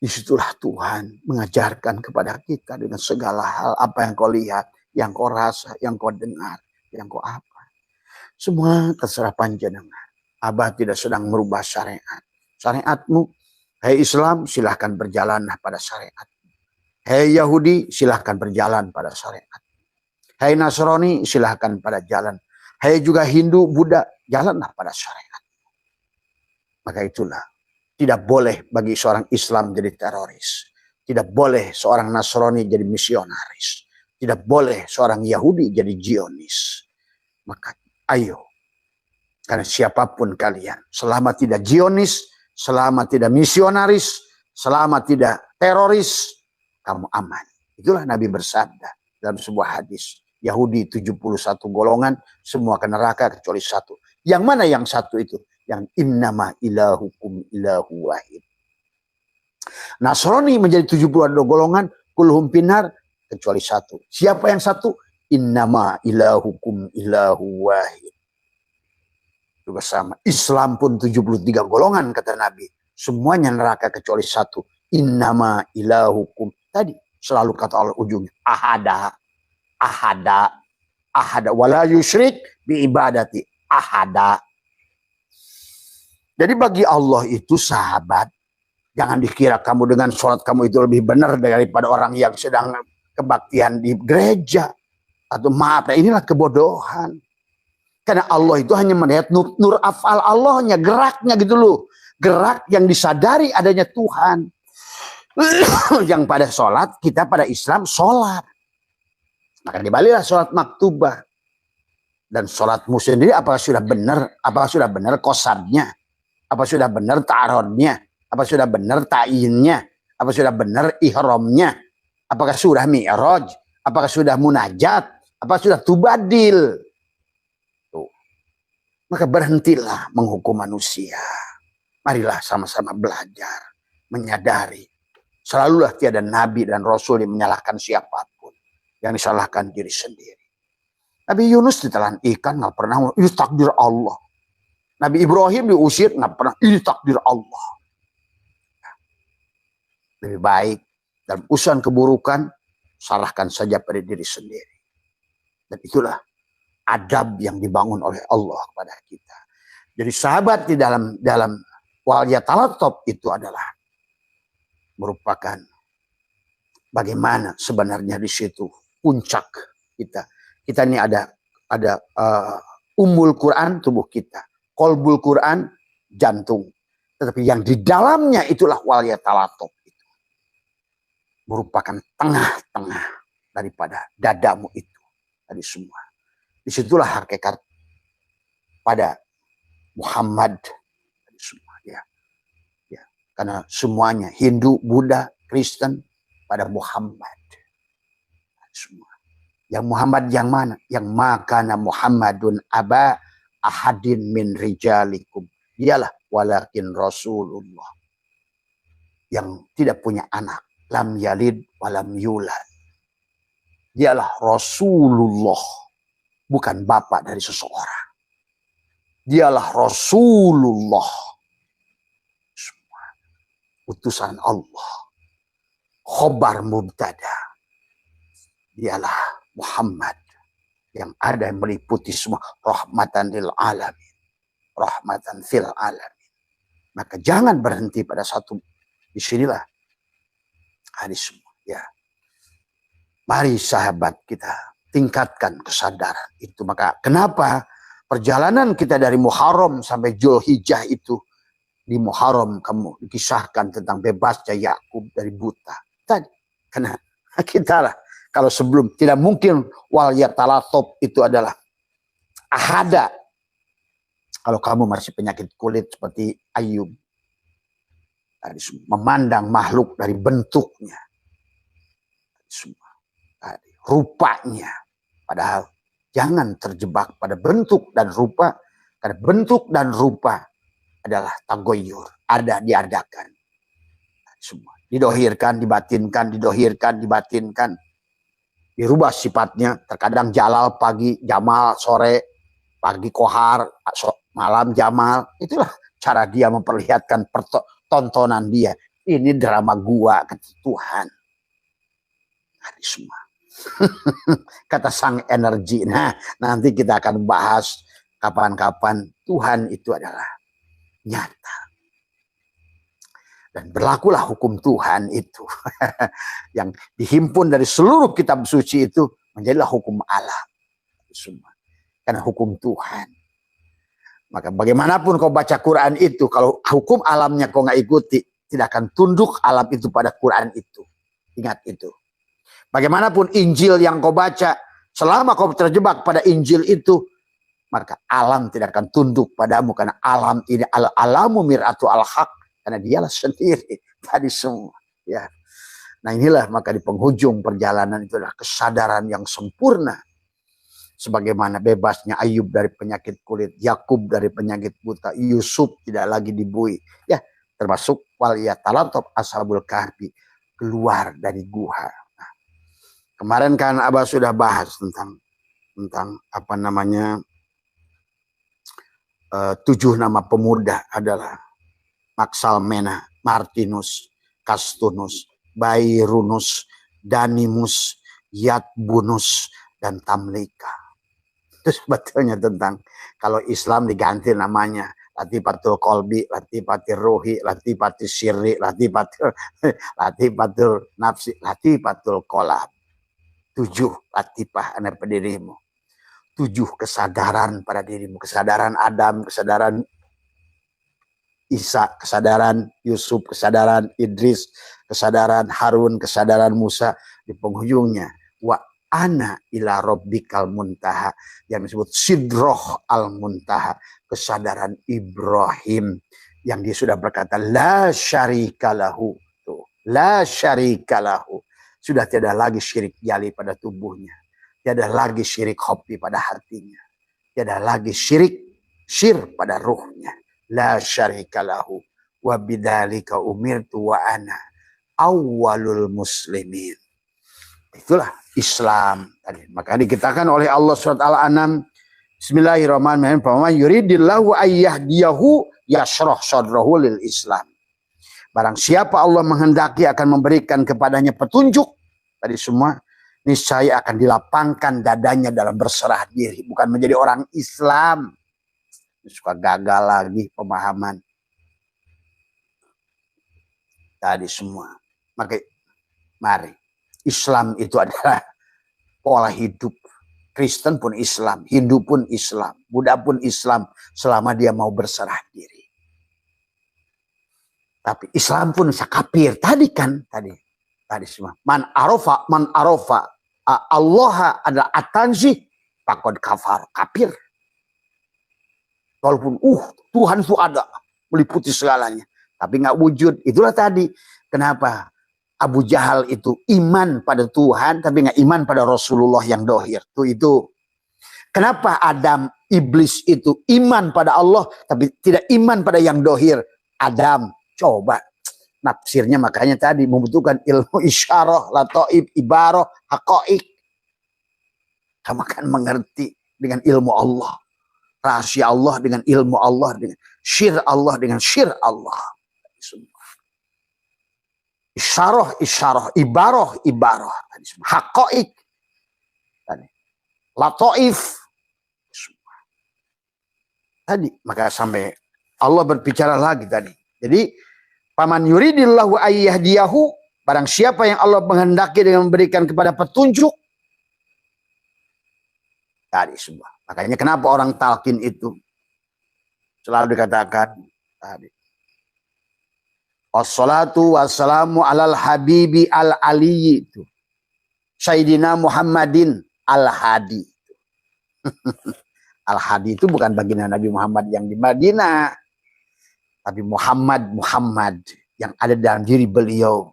Disitulah Tuhan mengajarkan kepada kita dengan segala hal. Apa yang kau lihat, yang kau rasa, yang kau dengar, yang kau apa. Semua terserah panjenengan. Abah tidak sedang merubah syariat. Syariatmu, hei Islam, silahkan berjalanlah pada syariat. Hei Yahudi, silahkan berjalan pada syariat. Hei Nasrani, silahkan pada jalan. Hei juga Hindu, Buddha, jalanlah pada syariat. Maka itulah, tidak boleh bagi seorang Islam jadi teroris. Tidak boleh seorang Nasrani jadi misionaris. Tidak boleh seorang Yahudi jadi Zionis. Maka ayo, karena siapapun kalian, selama tidak Zionis, selama tidak misionaris, selama tidak teroris, kamu aman. Itulah Nabi bersabda dalam sebuah hadis. Yahudi 71 golongan, semua ke neraka kecuali satu. Yang mana yang satu itu? Yang innama ilahukum ilahu wahid. Nasrani menjadi 72 golongan, kulhum pinar, kecuali satu. Siapa yang satu? Innama ilahukum ilahu wahid. Juga sama. Islam pun 73 golongan kata Nabi. Semuanya neraka kecuali satu. Innama ilahukum. Tadi selalu kata Allah ujungnya. Ahada. Ahada. Ahada. Wala yusyrik bi ibadati. Ahada. Jadi bagi Allah itu sahabat. Jangan dikira kamu dengan sholat kamu itu lebih benar daripada orang yang sedang kebaktian di gereja. Atau maaf, inilah kebodohan. Karena Allah itu hanya melihat nur afal Allahnya, geraknya gitu loh. Gerak yang disadari adanya Tuhan. Yang pada sholat, kita pada Islam sholat. Maka dibalilah sholat maktubah. Dan sholatmu sendiri apakah sudah benar? Apakah sudah benar kosarnya? Apa sudah benar ta'arodnya? Apa sudah benar ta'innya? Apa sudah benar ihramnya? Apakah sudah mi'raj? Apakah sudah munajat? Apa sudah tubadil? Tuh. Maka berhentilah menghukum manusia. Marilah sama-sama belajar. Menyadari. Selalulah tiada nabi dan rasul yang menyalahkan siapapun. Yang disalahkan diri sendiri. Nabi Yunus ditelan ikan, nggak pernah. Ini takdir Allah. Nabi Ibrahim diusir, nggak pernah. Ini takdir Allah. Lebih baik dalam urusan keburukan, salahkan saja pada diri sendiri. Dan itulah adab yang dibangun oleh Allah kepada kita. Jadi sahabat di dalam waliyatalatop itu adalah merupakan bagaimana sebenarnya di situ puncak kita. Kita ini ada ummul Quran tubuh kita, qalbul Quran jantung. Tetapi yang di dalamnya itulah waliyatalatop itu. Merupakan tengah-tengah daripada dadamu itu. Tadi semua. Disitulah hakikat pada Muhammad. Tadi semua ya. Karena semuanya Hindu, Buddha, Kristen pada Muhammad. Semua. Yang Muhammad yang mana? Yang makana Muhammadun aba ahadin min rijalikum. Dialah walakin Rasulullah. Yang tidak punya anak. Lam yalid walam yulad. Dialah Rasulullah. Bukan bapak dari seseorang. Dialah Rasulullah. Utusan Allah. Khobar mubtada. Dialah Muhammad. Yang ada yang meliputi semua. Rahmatan lil alamin. Rahmatan fil alamin. Maka jangan berhenti pada satu. Disinilah. Hadis semua. Ya. Mari sahabat kita. Tingkatkan kesadaran itu. Maka kenapa perjalanan kita dari Muharram sampai Dzulhijjah itu. Di Muharram kamu dikisahkan tentang bebasnya Yakub dari buta. Tadi, karena kita lah, kalau sebelum tidak mungkin wal yatalatop itu adalah ahada. Kalau kamu masih penyakit kulit seperti Ayub, tadi, memandang makhluk dari bentuknya, semua, tadi, rupanya, padahal jangan terjebak pada bentuk dan rupa, karena bentuk dan rupa adalah tagoyur, ada diadakan. Semua didohirkan, dibatinkan, didohirkan, dibatinkan. Dirubah sifatnya, terkadang jalal pagi, jamal sore, pagi kohar, malam jamal. Itulah cara dia memperlihatkan tontonan dia. Ini drama gua, kata Tuhan. Ini semua. Kata sang energi. Nah, nanti kita akan bahas kapan-kapan Tuhan itu adalah nyata. Dan berlakulah hukum Tuhan itu. Yang dihimpun dari seluruh kitab suci itu menjadilah hukum Allah. Semua. Karena hukum Tuhan. Maka bagaimanapun kau baca Quran itu, kalau hukum alamnya kau nggak ikuti, tidak akan tunduk alam itu pada Quran itu. Ingat itu. Bagaimanapun Injil yang kau baca, selama kau terjebak pada Injil itu, maka alam tidak akan tunduk padamu, karena alam ini alamu mir'atu al-haq, karena dialah sendiri tadi semua. Ya. Nah inilah maka di penghujung perjalanan itu adalah kesadaran yang sempurna, sebagaimana bebasnya Ayub dari penyakit kulit, Yakub dari penyakit buta, Yusuf tidak lagi dibui. Ya, termasuk wal yatalatop ashabul kahfi, keluar dari gua. Nah, kemarin kan Abah sudah bahas tentang apa namanya, 7 nama pemuda adalah Maxalmena, Martinus, Castunus, Bairunus, Danimus, Yatbunus, dan Tamlika. Itu sebetulnya tentang kalau Islam diganti namanya Latifatul Kolbi, Latifatul Ruhi, Latifatul Sirri, Latifatul Nafsi, Latifatul Kolab. 7 latifah pada dirimu. 7 kesadaran pada dirimu. Kesadaran Adam, kesadaran Isa, kesadaran Yusuf, kesadaran Idris, kesadaran Harun, kesadaran Musa. Di penghujungnya, wa ana ila rabbikal muntaha, yang disebut sidroh al muntaha, kesadaran Ibrahim yang dia sudah berkata la syarikalahu, la syarikalahu, sudah tidak lagi syirik jali pada tubuhnya, tidak lagi syirik hobi pada hatinya, tidak lagi syir pada ruhnya. La syarikalahu wa bidzalika umirtu wa ana awwalul muslimin. Itulah Islam tadi. Maka dikatakan oleh Allah SWT Al-An'am, Bismillahirrahmanirrahim, faman yuridillahu ayyahdiyahu yashrah sadrahu lil Islam. Barang siapa Allah menghendaki akan memberikan kepadanya petunjuk tadi semua, niscaya akan dilapangkan dadanya dalam berserah diri, bukan menjadi orang Islam. Suka gagal lagi pemahaman tadi semua. Maka mari, Islam itu adalah pola hidup. Kristen pun Islam, Hindu pun Islam, Buddha pun Islam, selama dia mau berserah diri. Tapi Islam pun bisa kafir tadi kan, tadi semua. Man arofa Allah adalah atanzi, pakod kafar, kafir. Walaupun Tuhan itu ada, meliputi segalanya. tapi nggak wujud. Itulah tadi kenapa Abu Jahal itu iman pada Tuhan tapi nggak iman pada Rasulullah yang dohir. Itu kenapa Adam, iblis itu iman pada Allah tapi tidak iman pada yang dohir. Adam, coba nafsirnya, makanya tadi membutuhkan ilmu isyarah, lataib, ibarah, haqaiq. Kamu akan mengerti dengan ilmu Allah, rahasia Allah dengan ilmu Allah, dengan syir Allah dengan syir Allah. Isyarah, ibarah, haqaiq, lataif. Tadi maka sampai Allah berbicara lagi tadi. Jadi paman yuridillahu ayyahdiyahu, barang siapa yang Allah menghendaki dengan memberikan kepada petunjuk. Tadi semua. Makanya kenapa orang talqin itu selalu dikatakan tadi. Wassalatu wassalamu alal habibi al-aliyyi itu. Sayyidina Muhammadin al-hadi. Al-hadi itu bukan baginda Nabi Muhammad yang di Madinah. Tapi Muhammad yang ada dalam diri beliau.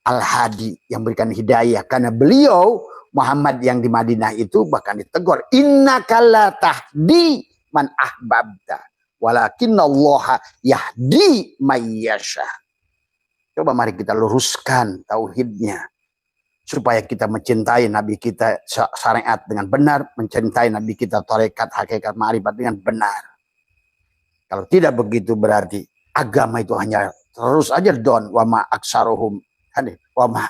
Al-hadi yang berikan hidayah. Karena beliau Muhammad yang di Madinah itu bahkan ditegur. Innaka la tahdi man ahbabta. Walakinallaha yahdi mayyasha. Coba mari kita luruskan tauhidnya. Supaya kita mencintai Nabi kita syariat dengan benar. Mencintai Nabi kita tarekat, hakikat, ma'rifat dengan benar. Kalau tidak begitu berarti agama itu hanya terus aja don. Wama aksaruhum. Wama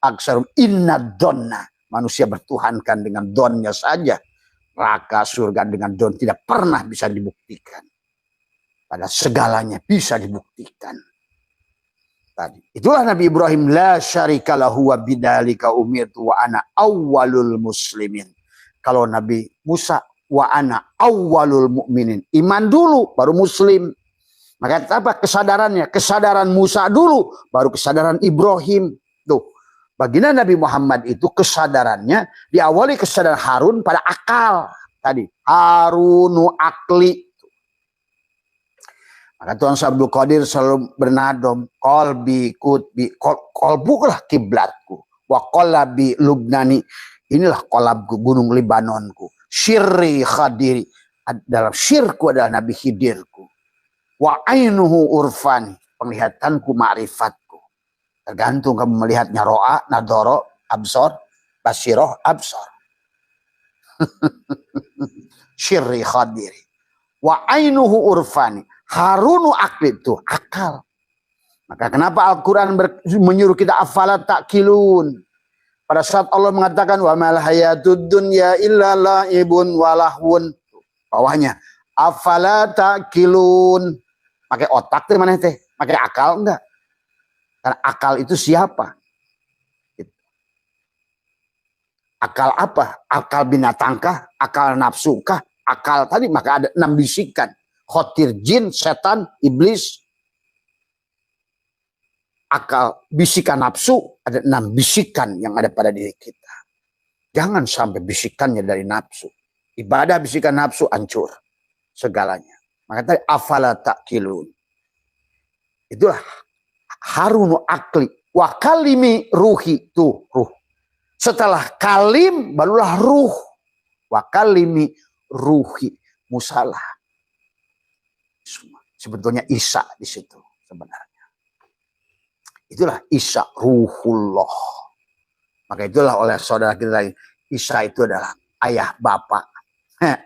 aksaruhum inna donna. Manusia bertuhankan dengan donnya saja. Neraka, surga dengan don tidak pernah bisa dibuktikan. Pada segalanya bisa dibuktikan. Tadi. Itulah Nabi Ibrahim. La syarika lahu wa bidzalika umirtu wa ana awwalul muslimin. Kalau Nabi Musa wa ana awwalul mu'minin. Iman dulu baru muslim. Maka apa kesadarannya? Kesadaran Musa dulu baru kesadaran Ibrahim. Tuh. Baginda Nabi Muhammad itu kesadarannya diawali kesadaran Harun pada akal. Tadi Harunu akli. Maka Tuhan Abdul Qadir selalu bernadom. Kolbi kutbi. Kolbulah kiblatku. Wa qolabi lubnani. Inilah kolabku, gunung Libanonku. Syirri khadiri. Dalam syirku adalah Nabi Khidirku. Wa ainuhu urfani. Penglihatanku ma'rifatku. Tergantung kamu melihatnya ro'a, nadoro, absor, basiroh, absor. Syirri khadiri. Wa ainuhu urfani. Harunu akli itu akal. Maka kenapa Al-Quran menyuruh kita afalat ta'kilun. Pada saat Allah mengatakan wa mal hayatud dunya illa la'ibun walahun. Bawahnya afalat ta'kilun. Pakai otak tuh mana teh? Pakai akal enggak? Karena akal itu siapa? Akal apa? Akal binatangkah? Akal nafsukah? Akal tadi maka ada 6 bisikan. Khotir jin, setan, iblis. Akal, bisikan nafsu, ada 6 bisikan yang ada pada diri kita. Jangan sampai bisikannya dari nafsu. Ibadah bisikan nafsu hancur segalanya. Maka tadi afala ta'kilun. Itulah harunu akli wa kalimi ruhi, tuh ruh. Setelah kalim barulah ruh. Wa kalimi ruhi musalah. Sebetulnya Isa di situ sebenarnya. Itulah Isa ruhullah. Maka itulah oleh saudara kita lagi. Isa itu adalah ayah bapak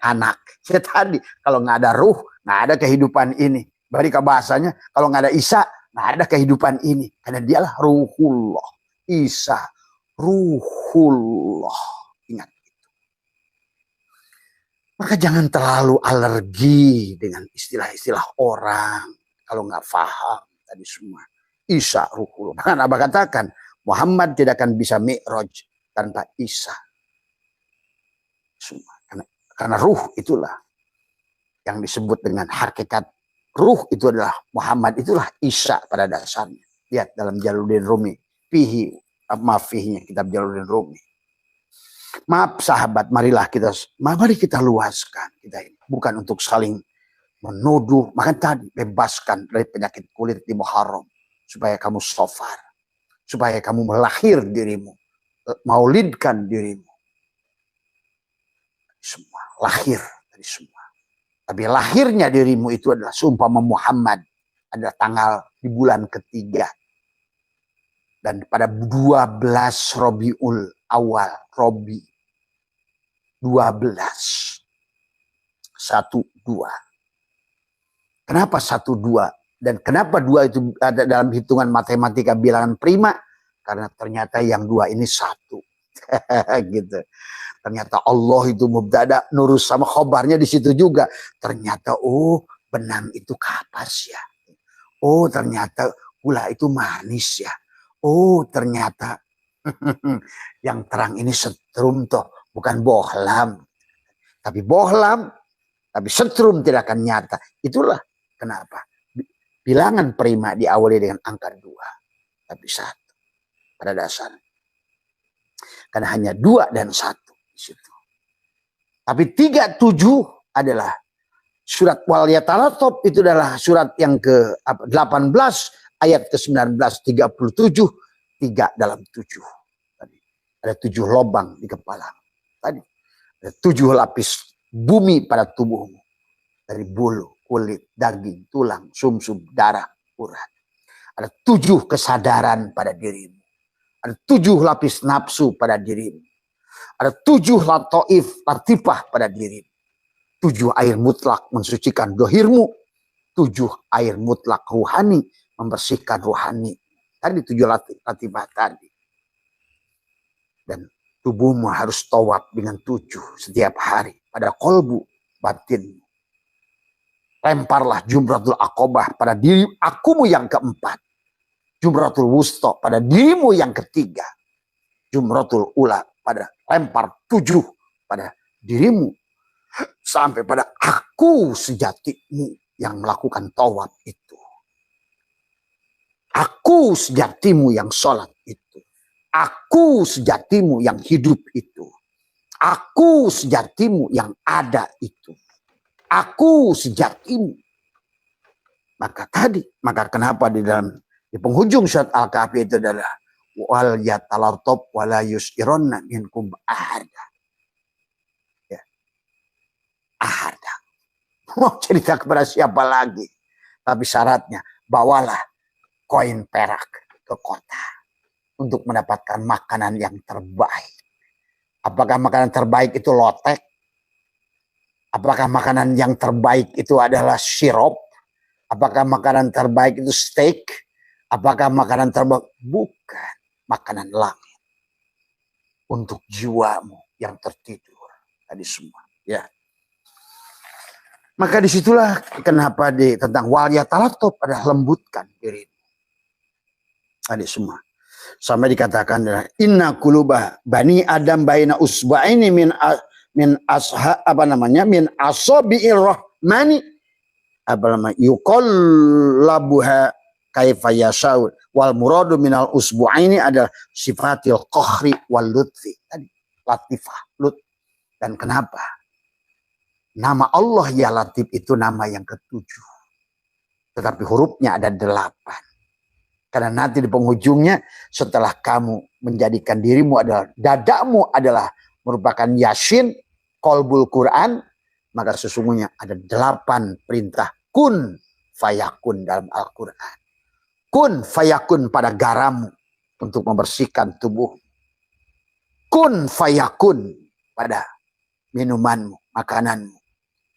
anak. Ya tadi kalau nggak ada ruh nggak ada kehidupan ini. Balik ke bahasanya kalau nggak ada Isa nggak ada kehidupan ini. Karena dialah ruhullah. Isa ruhullah. Ingat. Maka jangan terlalu alergi dengan istilah-istilah orang. Kalau nggak paham tadi semua. Isa ruhullah. Bahkan Abah katakan, Muhammad tidak akan bisa mi'raj tanpa Isa. Semua. Karena ruh itulah yang disebut dengan hakikat. Ruh itu adalah Muhammad, itulah Isa pada dasarnya. Lihat dalam Jalaluddin Rumi. Fihinya kitab Jalaluddin Rumi. Maaf sahabat, mari kita luaskan kita ini. Bukan untuk saling menuduh. Maka tadi bebaskan dari penyakit kulit di Muharram. Supaya kamu sofar. Supaya kamu melahir dirimu. Maulidkan dirimu. Semua. Lahir dari semua. Tapi lahirnya dirimu itu adalah seumpama Muhammad. Adalah tanggal di bulan ketiga. Dan pada 12 Robiul Awal. Robi. 12. 1, 2. Kenapa 1, 2? Dan kenapa 2 itu ada dalam hitungan matematika bilangan prima? Karena ternyata yang 2 ini 1. Gitu. Ternyata Allah itu mubtada, nurus sama khobarnya di situ juga. Ternyata benang itu kapas ya. Oh ternyata gula itu manis ya. Oh ternyata yang terang ini setrum toh, bukan bohlam. Tapi bohlam, tapi setrum tidak akan nyata. Itulah kenapa bilangan prima diawali dengan angka 2. Tapi 1 pada dasarnya. Karena hanya 2 dan 1 di situ. Tapi 3, 7 adalah surat Wal Yatalatop, itu adalah surat yang ke-18 ayat ke-19, 37, 3 dalam 7. Tadi ada 7 lubang di kepala. Tadi ada 7 lapis bumi pada tubuhmu. Dari bulu, kulit, daging, tulang, sumsum, darah, urat. Ada 7 kesadaran pada dirimu. Ada 7 lapis nafsu pada dirimu. Ada 7 latoif, latifah pada dirimu. 7 air mutlak mensucikan dohirmu. 7 air mutlak ruhani membersihkan ruhani. Tadi 7 latifah tadi. Dan tubuhmu harus tawaf dengan 7 setiap hari. Pada kolbu batinmu. Lemparlah jumratul aqobah pada diri akumu yang keempat. Jumratul wusta pada dirimu yang ketiga. Jumratul ula pada lempar 7 pada dirimu. Sampai pada aku sejatimu yang melakukan tawaf itu. Aku sejatimu yang sholat itu. Aku sejatimu yang hidup itu. Aku sejatimu yang ada itu. Aku sejatimu. Maka kenapa di penghujung surat Al-Kahfi itu adalah wal yatalartob wala yusironna minkum ahada. Ya. Ahada. Mau cerita kepada siapa lagi? Tapi syaratnya bawalah koin perak ke kota untuk mendapatkan makanan yang terbaik. Apakah makanan terbaik itu lotek? Apakah makanan yang terbaik itu adalah sirup? Apakah makanan terbaik itu steak? Apakah makanan terbaik? Bukan. Makanan langit. Untuk jiwamu yang tertidur. Tadi semua. Ya. Maka disitulah kenapa tentang wal yatalatop adalah lembutkan dirimu. Tadi semua. Sampai dikatakan inna kulubah bani adam baina usba'ini min asabi'ir rahmani yuqallabuha kaifa yasha'u wal muradu minal usbu'aini adalah sifatil qahri wal lutfi. Tadi latifah, lut. Dan kenapa? Nama Allah ya Latif itu nama yang ke-7. Tetapi hurufnya ada 8. Karena nanti di penghujungnya setelah kamu menjadikan dirimu adalah dadamu adalah merupakan Yasin, qalbul Quran, maka sesungguhnya ada 8 perintah kun fayakun dalam Al-Quran. Kun fayakun pada garammu untuk membersihkan tubuh. Kun fayakun pada minumanmu, makananmu.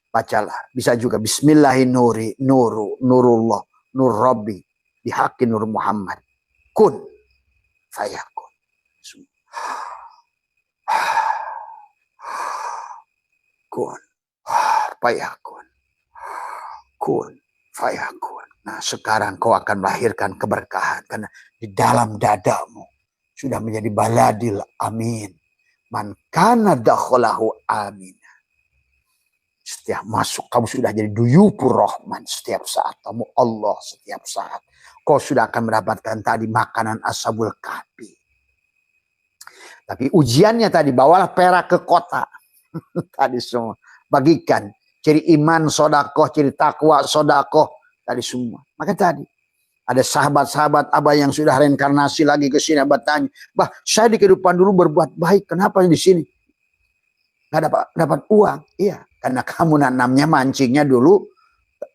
Bacalah. Bisa juga bismillahirrahmanirrahim nurullah nur rabbi bihaqi nur Muhammad. Kun fayakun. Kun fayakun. Kun fayakun. Nah sekarang kau akan melahirkan keberkahan. Karena di dalam dadamu sudah menjadi baladil amin. Man kana dakhalahu amin. Setiap masuk kamu sudah jadi duyupur rahman setiap saat. Kamu Allah setiap saat. Kau sudah akan mendapatkan tadi makanan ashabul kahfi. Tapi ujiannya tadi bawalah perak ke kota. Tadi semua bagikan Ciri iman sodakoh, ciri takwa sodakoh. Tadi semua. Maka tadi ada sahabat-sahabat Abah yang sudah reinkarnasi lagi ke sini. Abah tanya, bah saya di kehidupan dulu berbuat baik. Kenapa di sini? Nggak dapat uang. Iya, karena kamu nanamnya mancingnya dulu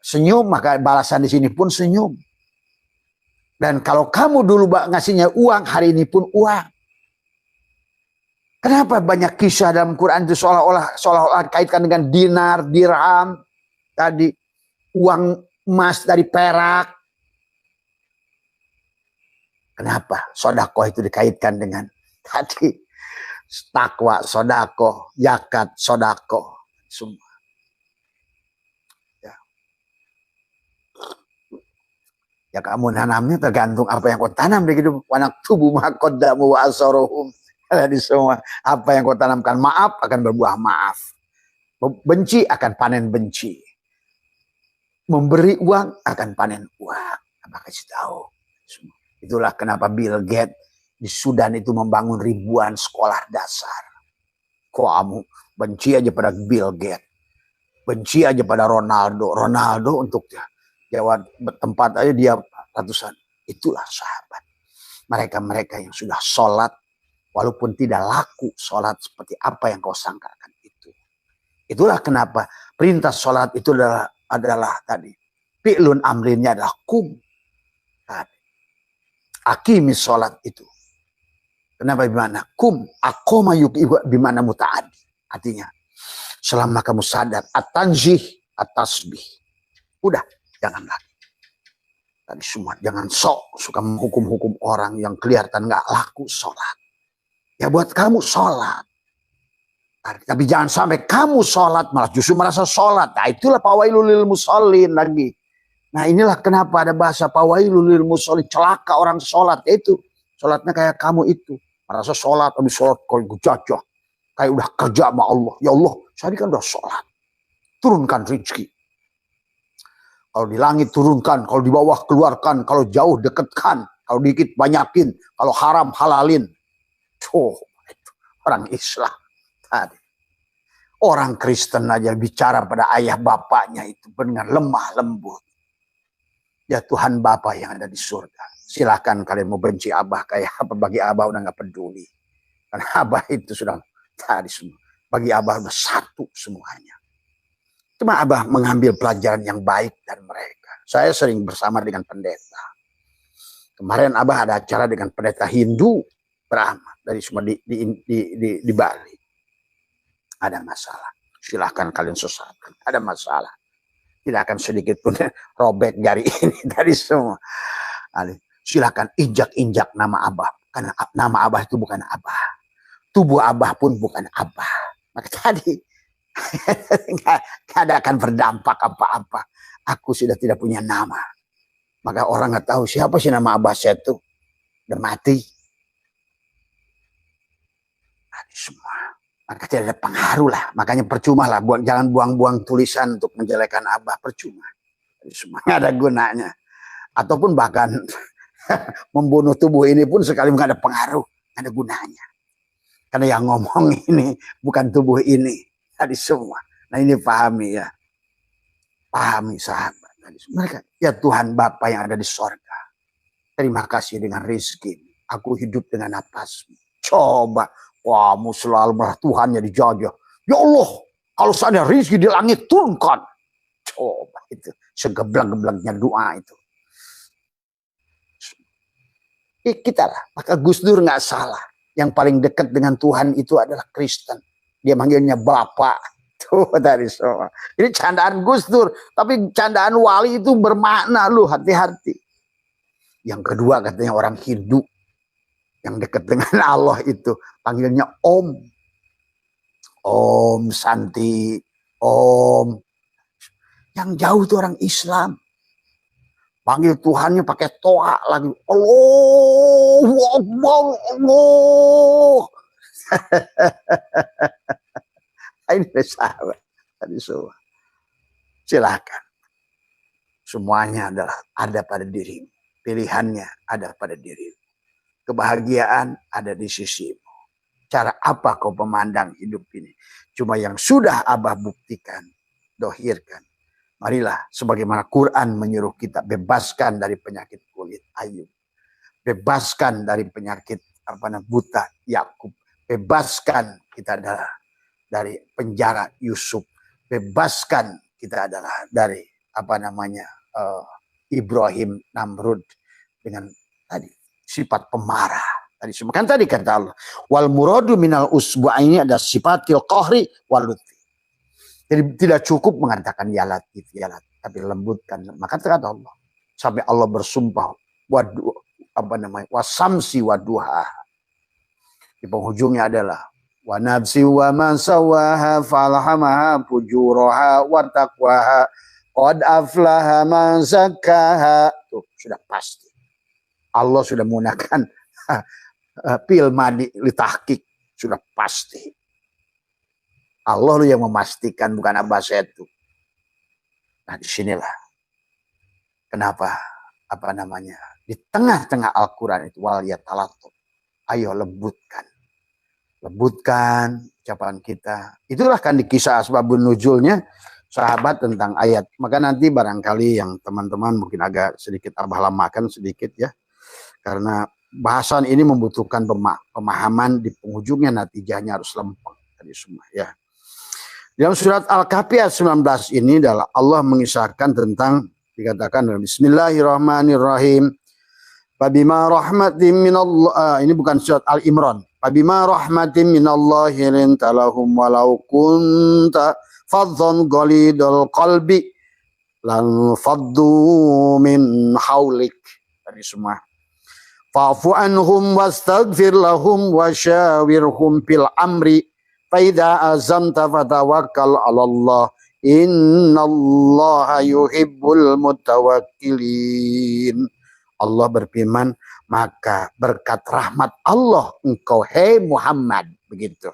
senyum, maka balasan di sini pun senyum. Dan kalau kamu dulu ngasihnya uang, hari ini pun uang. Kenapa banyak kisah dalam Quran itu seolah-olah kaitkan dengan dinar, dirham, tadi uang emas dari perak. Kenapa sodakoh itu dikaitkan dengan tadi takwa sodakoh, zakat sodakoh, semua. Ya kamu nanamnya tergantung apa yang kau tanam di hidup. Wanak tubuh makodamu wa asorohum. Di semua apa yang kau tanamkan, maaf akan berbuah maaf, benci akan panen benci, memberi uang akan panen uang. Apa kasih tahu? Itulah kenapa Bill Gates di Sudan itu membangun ribuan sekolah dasar. Kamu benci aja pada Bill Gates, benci aja pada Ronaldo untuk jawab tempat aja dia ratusan. Itulah sahabat. Mereka yang sudah sholat walaupun tidak laku sholat seperti apa yang kau sangkakan itu. Itulah kenapa perintah sholat itu adalah tadi. Fi'lun amrinnya adalah kum. Akimis sholat itu. Kenapa bimana? Kum. Akoma yuki bimana muta'adi. Artinya, selama kamu sadar. At-tanzih, at-tasbih. Udah, jangan lagi. Tadi semua, jangan suka menghukum-hukum orang yang kelihatan gak laku sholat. Ya buat kamu sholat. Tapi jangan sampai kamu sholat malah justru merasa sholat. Nah itulah fawailul lil musallin lagi. Nah inilah kenapa ada bahasa fawailul lil musallin. Celaka orang sholat. Itu sholatnya kayak kamu itu. Merasa sholat, habis sholat kayak gejajah. Kayak udah kerja sama Allah. Ya Allah, saya kan udah sholat. Turunkan rezeki. Kalau di langit turunkan. Kalau di bawah keluarkan. Kalau jauh dekatkan. Kalau dikit banyakin. Kalau haram halalin. Oh, orang Islam tadi. Orang Kristen aja bicara pada ayah bapaknya itu dengan lemah lembut. Ya Tuhan Bapa yang ada di surga. Silakan kalian mau benci Abah kayak apa, bagi Abah udah nggak peduli. Karena Abah itu sudah tadi semua. Bagi Abah udah satu semuanya. Cuma Abah mengambil pelajaran yang baik dari mereka. Saya sering bersama dengan pendeta. Kemarin Abah ada acara dengan pendeta Hindu Brahma dari semua di Bali. Ada masalah. Silahkan kalian sesatkan. Ada masalah. Tidak akan sedikit pun robek jari ini dari semua. Silahkan injak-injak nama Abah. Karena nama Abah itu bukan Abah. Tubuh Abah pun bukan Abah. Maka tadi tidak akan berdampak apa-apa. Aku sudah tidak punya nama. Maka orang nggak tahu siapa sih nama Abah saya itu. Udah mati. Semua. Maka tidak ada pengaruh lah. Makanya percuma lah. Jangan buang-buang tulisan untuk menjelekan Abah. Percuma. Semuanya ada gunanya. Ataupun bahkan membunuh tubuh ini pun sekali nggak ada pengaruh. Nggak ada gunanya. Karena yang ngomong ini bukan tubuh ini. Tadi semua. Nah ini pahami ya. Pahami sahabat. Mereka, ya Tuhan Bapa yang ada di sorga. Terima kasih dengan rezeki. Aku hidup dengan napasmu. Coba. Kamu selalu merah Tuhannya dijajah. Ya Allah, kalau saya rezeki di langit turunkan. Coba itu. Segeblak-geblaknya doa itu. Kita lah. Maka Gus Dur nggak salah. Yang paling dekat dengan Tuhan itu adalah Kristen. Dia manggilnya Bapak. Tuh dari semua. Ini candaan Gus Dur. Tapi candaan wali itu bermakna lu. Hati-hati. Yang kedua katanya orang Hindu. Yang dekat dengan Allah itu panggilnya Om. Om Santi. Om. Yang jauh itu orang Islam. Panggil Tuhannya pakai toa lagi. Allahu Akbar. Allah. Ini sahabat. Tadi semua. Silakan. Semuanya adalah ada pada dirimu. Pilihannya ada pada dirimu. Kebahagiaan ada di sisimu. Cara apa kau memandang hidup ini? Cuma yang sudah Abah buktikan dohirkan. Marilah sebagaimana Quran menyuruh kita bebaskan dari penyakit kulit Ayub, bebaskan dari penyakit buta Yakub, bebaskan kita adalah dari penjara Yusuf, bebaskan kita adalah dari Ibrahim Namrud dengan tadi sifat pemarah. Kan tadi kata Allah, wal muradu minal usbu'a ini ada sifatil qahri wal lutfi. Jadi tidak cukup mengatakan ya latif, tapi lembutkan. Maka kata Allah, sampai Allah bersumpah wasamsi waduha. Di penghujungnya adalah wa nafsi wa man sawaha falhamaha fujuraha wa taqwaha qad aflaha man zakkaha. Tuh, sudah pasti. Allah sudah menggunakan pil madi litahqiq, sudah pasti. Allah yang memastikan, bukan Abbas itu. Nah, disinilah kenapa di tengah-tengah Al-Quran itu wal yatalatuf. Ayo lembutkan ucapan kita. Itulah kan di kisah asbabun nuzulnya sahabat tentang ayat. Maka nanti barangkali yang teman-teman mungkin agak sedikit abah lamakan sedikit ya, karena bahasan ini membutuhkan pemahaman di penghujungnya, natijahnya harus lempeng tadi semua ya. Dalam surat Al-Kahfi ayat 19 ini adalah Allah mengisahkan tentang, dikatakan dalam Bismillahirrahmanirrahim. Fabima rahmatin minallah, ini bukan surat Al-Imran. Fabima rahmatin minallahi linta lahum walau kunta faddan ghalidul qalbi lan faddu min haulik. Tadi semua. Fa'fu anhum wastaghfir lahum wasyawirhum fil amri. Faida azamta fatawakkal 'alallah innallaha yuhibbul mutawakkilin. Allah berfirman, maka berkat rahmat Allah engkau hai Muhammad, begitu,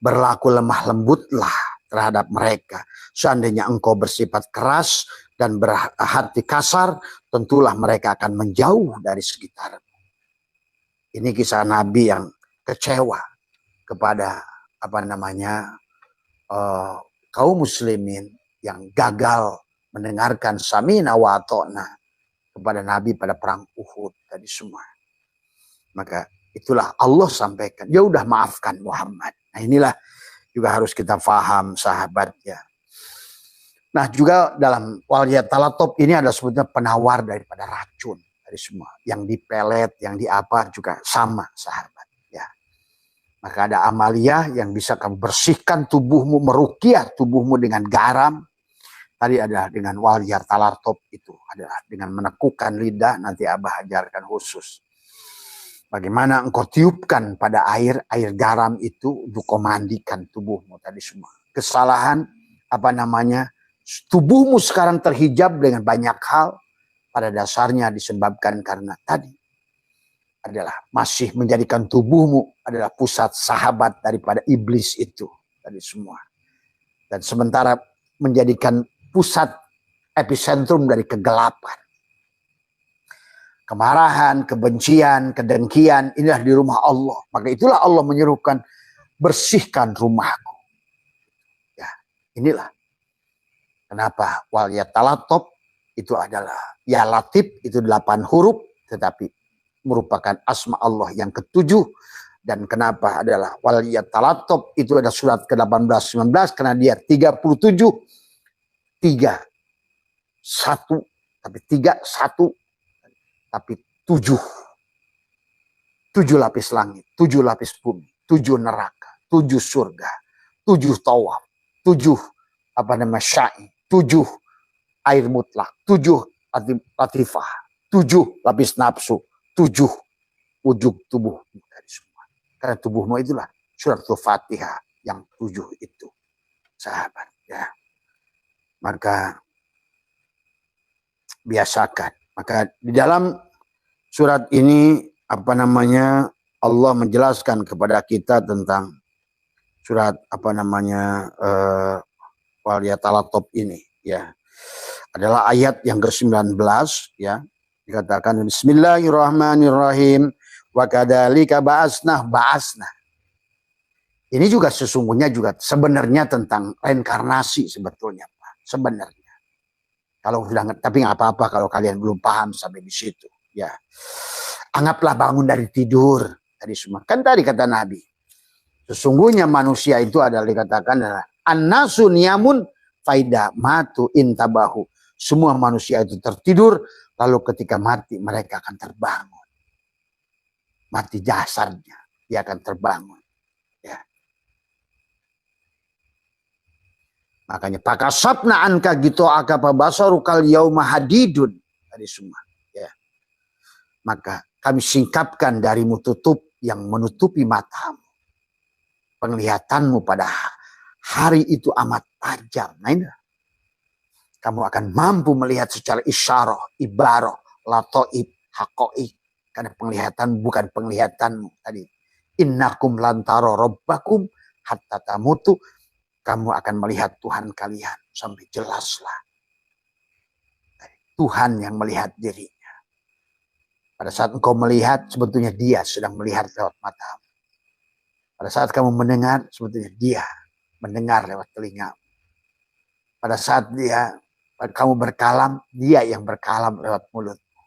berlaku lemah lembutlah terhadap mereka. Seandainya engkau bersifat keras dan berhati kasar, tentulah mereka akan menjauh dari sekitarmu. Ini kisah Nabi yang kecewa kepada kaum muslimin yang gagal mendengarkan samina wa ata'na kepada Nabi pada perang Uhud tadi semua. Maka itulah Allah sampaikan, ya udah maafkan Muhammad. Nah, inilah juga harus kita faham sahabat ya. Nah, juga dalam waliyat talatop ini ada sebutnya penawar daripada racun tadi semua. Yang dipelet, yang diapa juga sama sahabat. Maka ada amaliyah yang bisa kamu bersihkan tubuhmu, meruqyah tubuhmu dengan garam. Tadi adalah dengan waliyat talatop, itu adalah dengan menekukan lidah, nanti Abah ajarkan khusus. Bagaimana engkau tiupkan pada air garam itu untuk kau mandikan tubuhmu tadi semua. Kesalahan tubuhmu sekarang terhijab dengan banyak hal, pada dasarnya disebabkan karena tadi adalah masih menjadikan tubuhmu adalah pusat sahabat daripada iblis itu tadi semua. Dan sementara menjadikan pusat epicentrum dari kegelapan, kemarahan, kebencian, kedengkian, inilah di rumah Allah. Maka itulah Allah menyuruhkan, bersihkan rumahku. Ya, inilah kenapa waliyat talatop itu adalah ya latif, itu 8 huruf, tetapi merupakan asma Allah yang ke-7. Dan kenapa adalah waliyat talatop itu ada surat ke-18 19 karena dia 37 3 1 tapi 3 1 tapi 7 lapis langit, 7 lapis bumi, 7 neraka, 7 surga, 7 tawaf, 7 syai, 7 air mutlak, 7 latifah, 7 lapis nafsu, 7 wujud tubuh dari semua. Karena tubuhmu itulah surat Al-Fatihah yang 7 itu, sahabat ya. Maka biasakan. Maka di dalam surat ini Allah menjelaskan kepada kita tentang surat waliyat talatop ini ya. Adalah ayat yang ke-19 ya. Dikatakan Bismillahirrahmanirrahim wa kadzalika ba'asna. Ini juga sesungguhnya juga sebenarnya tentang reinkarnasi sebetulnya, Pak. Sebenarnya. Kalau sudah, tapi nggak apa-apa kalau kalian belum paham sampai di situ. Ya, anggaplah bangun dari tidur tadi semua. Kan tadi kata Nabi, sesungguhnya manusia itu adalah dikatakan adalah an-nasu niyamun faida matu intabahu. Semua manusia itu tertidur, lalu ketika mati mereka akan terbangun. Mati jasadnya, dia akan terbangun. Ya. Makanya pakasabna anka gitu akapa basarukal yauma hadidun tadi semua. Ya. Maka kami singkapkan darimu tutup yang menutupi matamu. Penglihatanmu pada hari itu amat tajam. Nah, ini. Kamu akan mampu melihat secara isyarah, ibarah, latoib, hakoik. Karena penglihatan bukan penglihatanmu tadi. Innakum lantaro robbakum hatta tamutu. Kamu akan melihat Tuhan kalian sampai jelaslah. Tuhan yang melihat dirinya. Pada saat engkau melihat, sebetulnya dia sedang melihat lewat matamu. Pada saat kamu mendengar, sebetulnya dia mendengar lewat telingamu. Pada saat kamu berkalam, dia yang berkalam lewat mulutmu.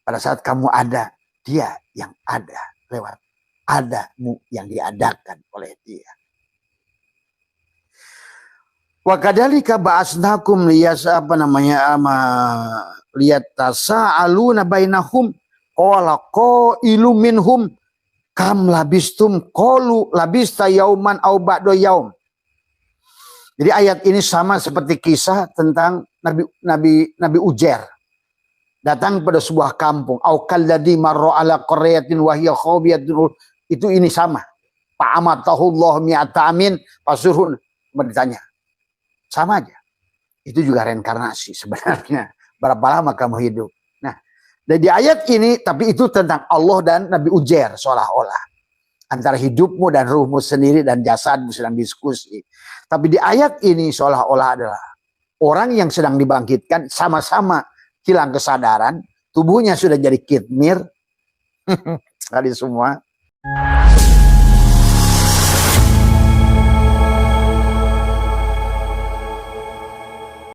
Pada saat kamu ada, dia yang ada lewat adamu yang diadakan oleh dia. Wa kadzalika ba'asnakum liyatasaaluna bainahum qala qailu minhum kam labistum qalu labista yauman au ba'da yaum. Jadi ayat ini sama seperti kisah tentang Nabi Ujair datang pada sebuah kampung. Au kalladzi marra ala qaryatin wa hiya khawiyatun. Itu ini sama. Fa'amatahullahu mi'ata amin fasurun bertanya. Sama aja. Itu juga reinkarnasi sebenarnya. Berapa lama kamu hidup? Nah, di ayat ini, tapi itu tentang Allah dan Nabi Ujair seolah-olah. Antara hidupmu dan ruhmu sendiri dan jasadmu sedang diskusi. Tapi di ayat ini seolah-olah adalah orang yang sedang dibangkitkan sama-sama hilang kesadaran. Tubuhnya sudah jadi kitmir. Tadi semua.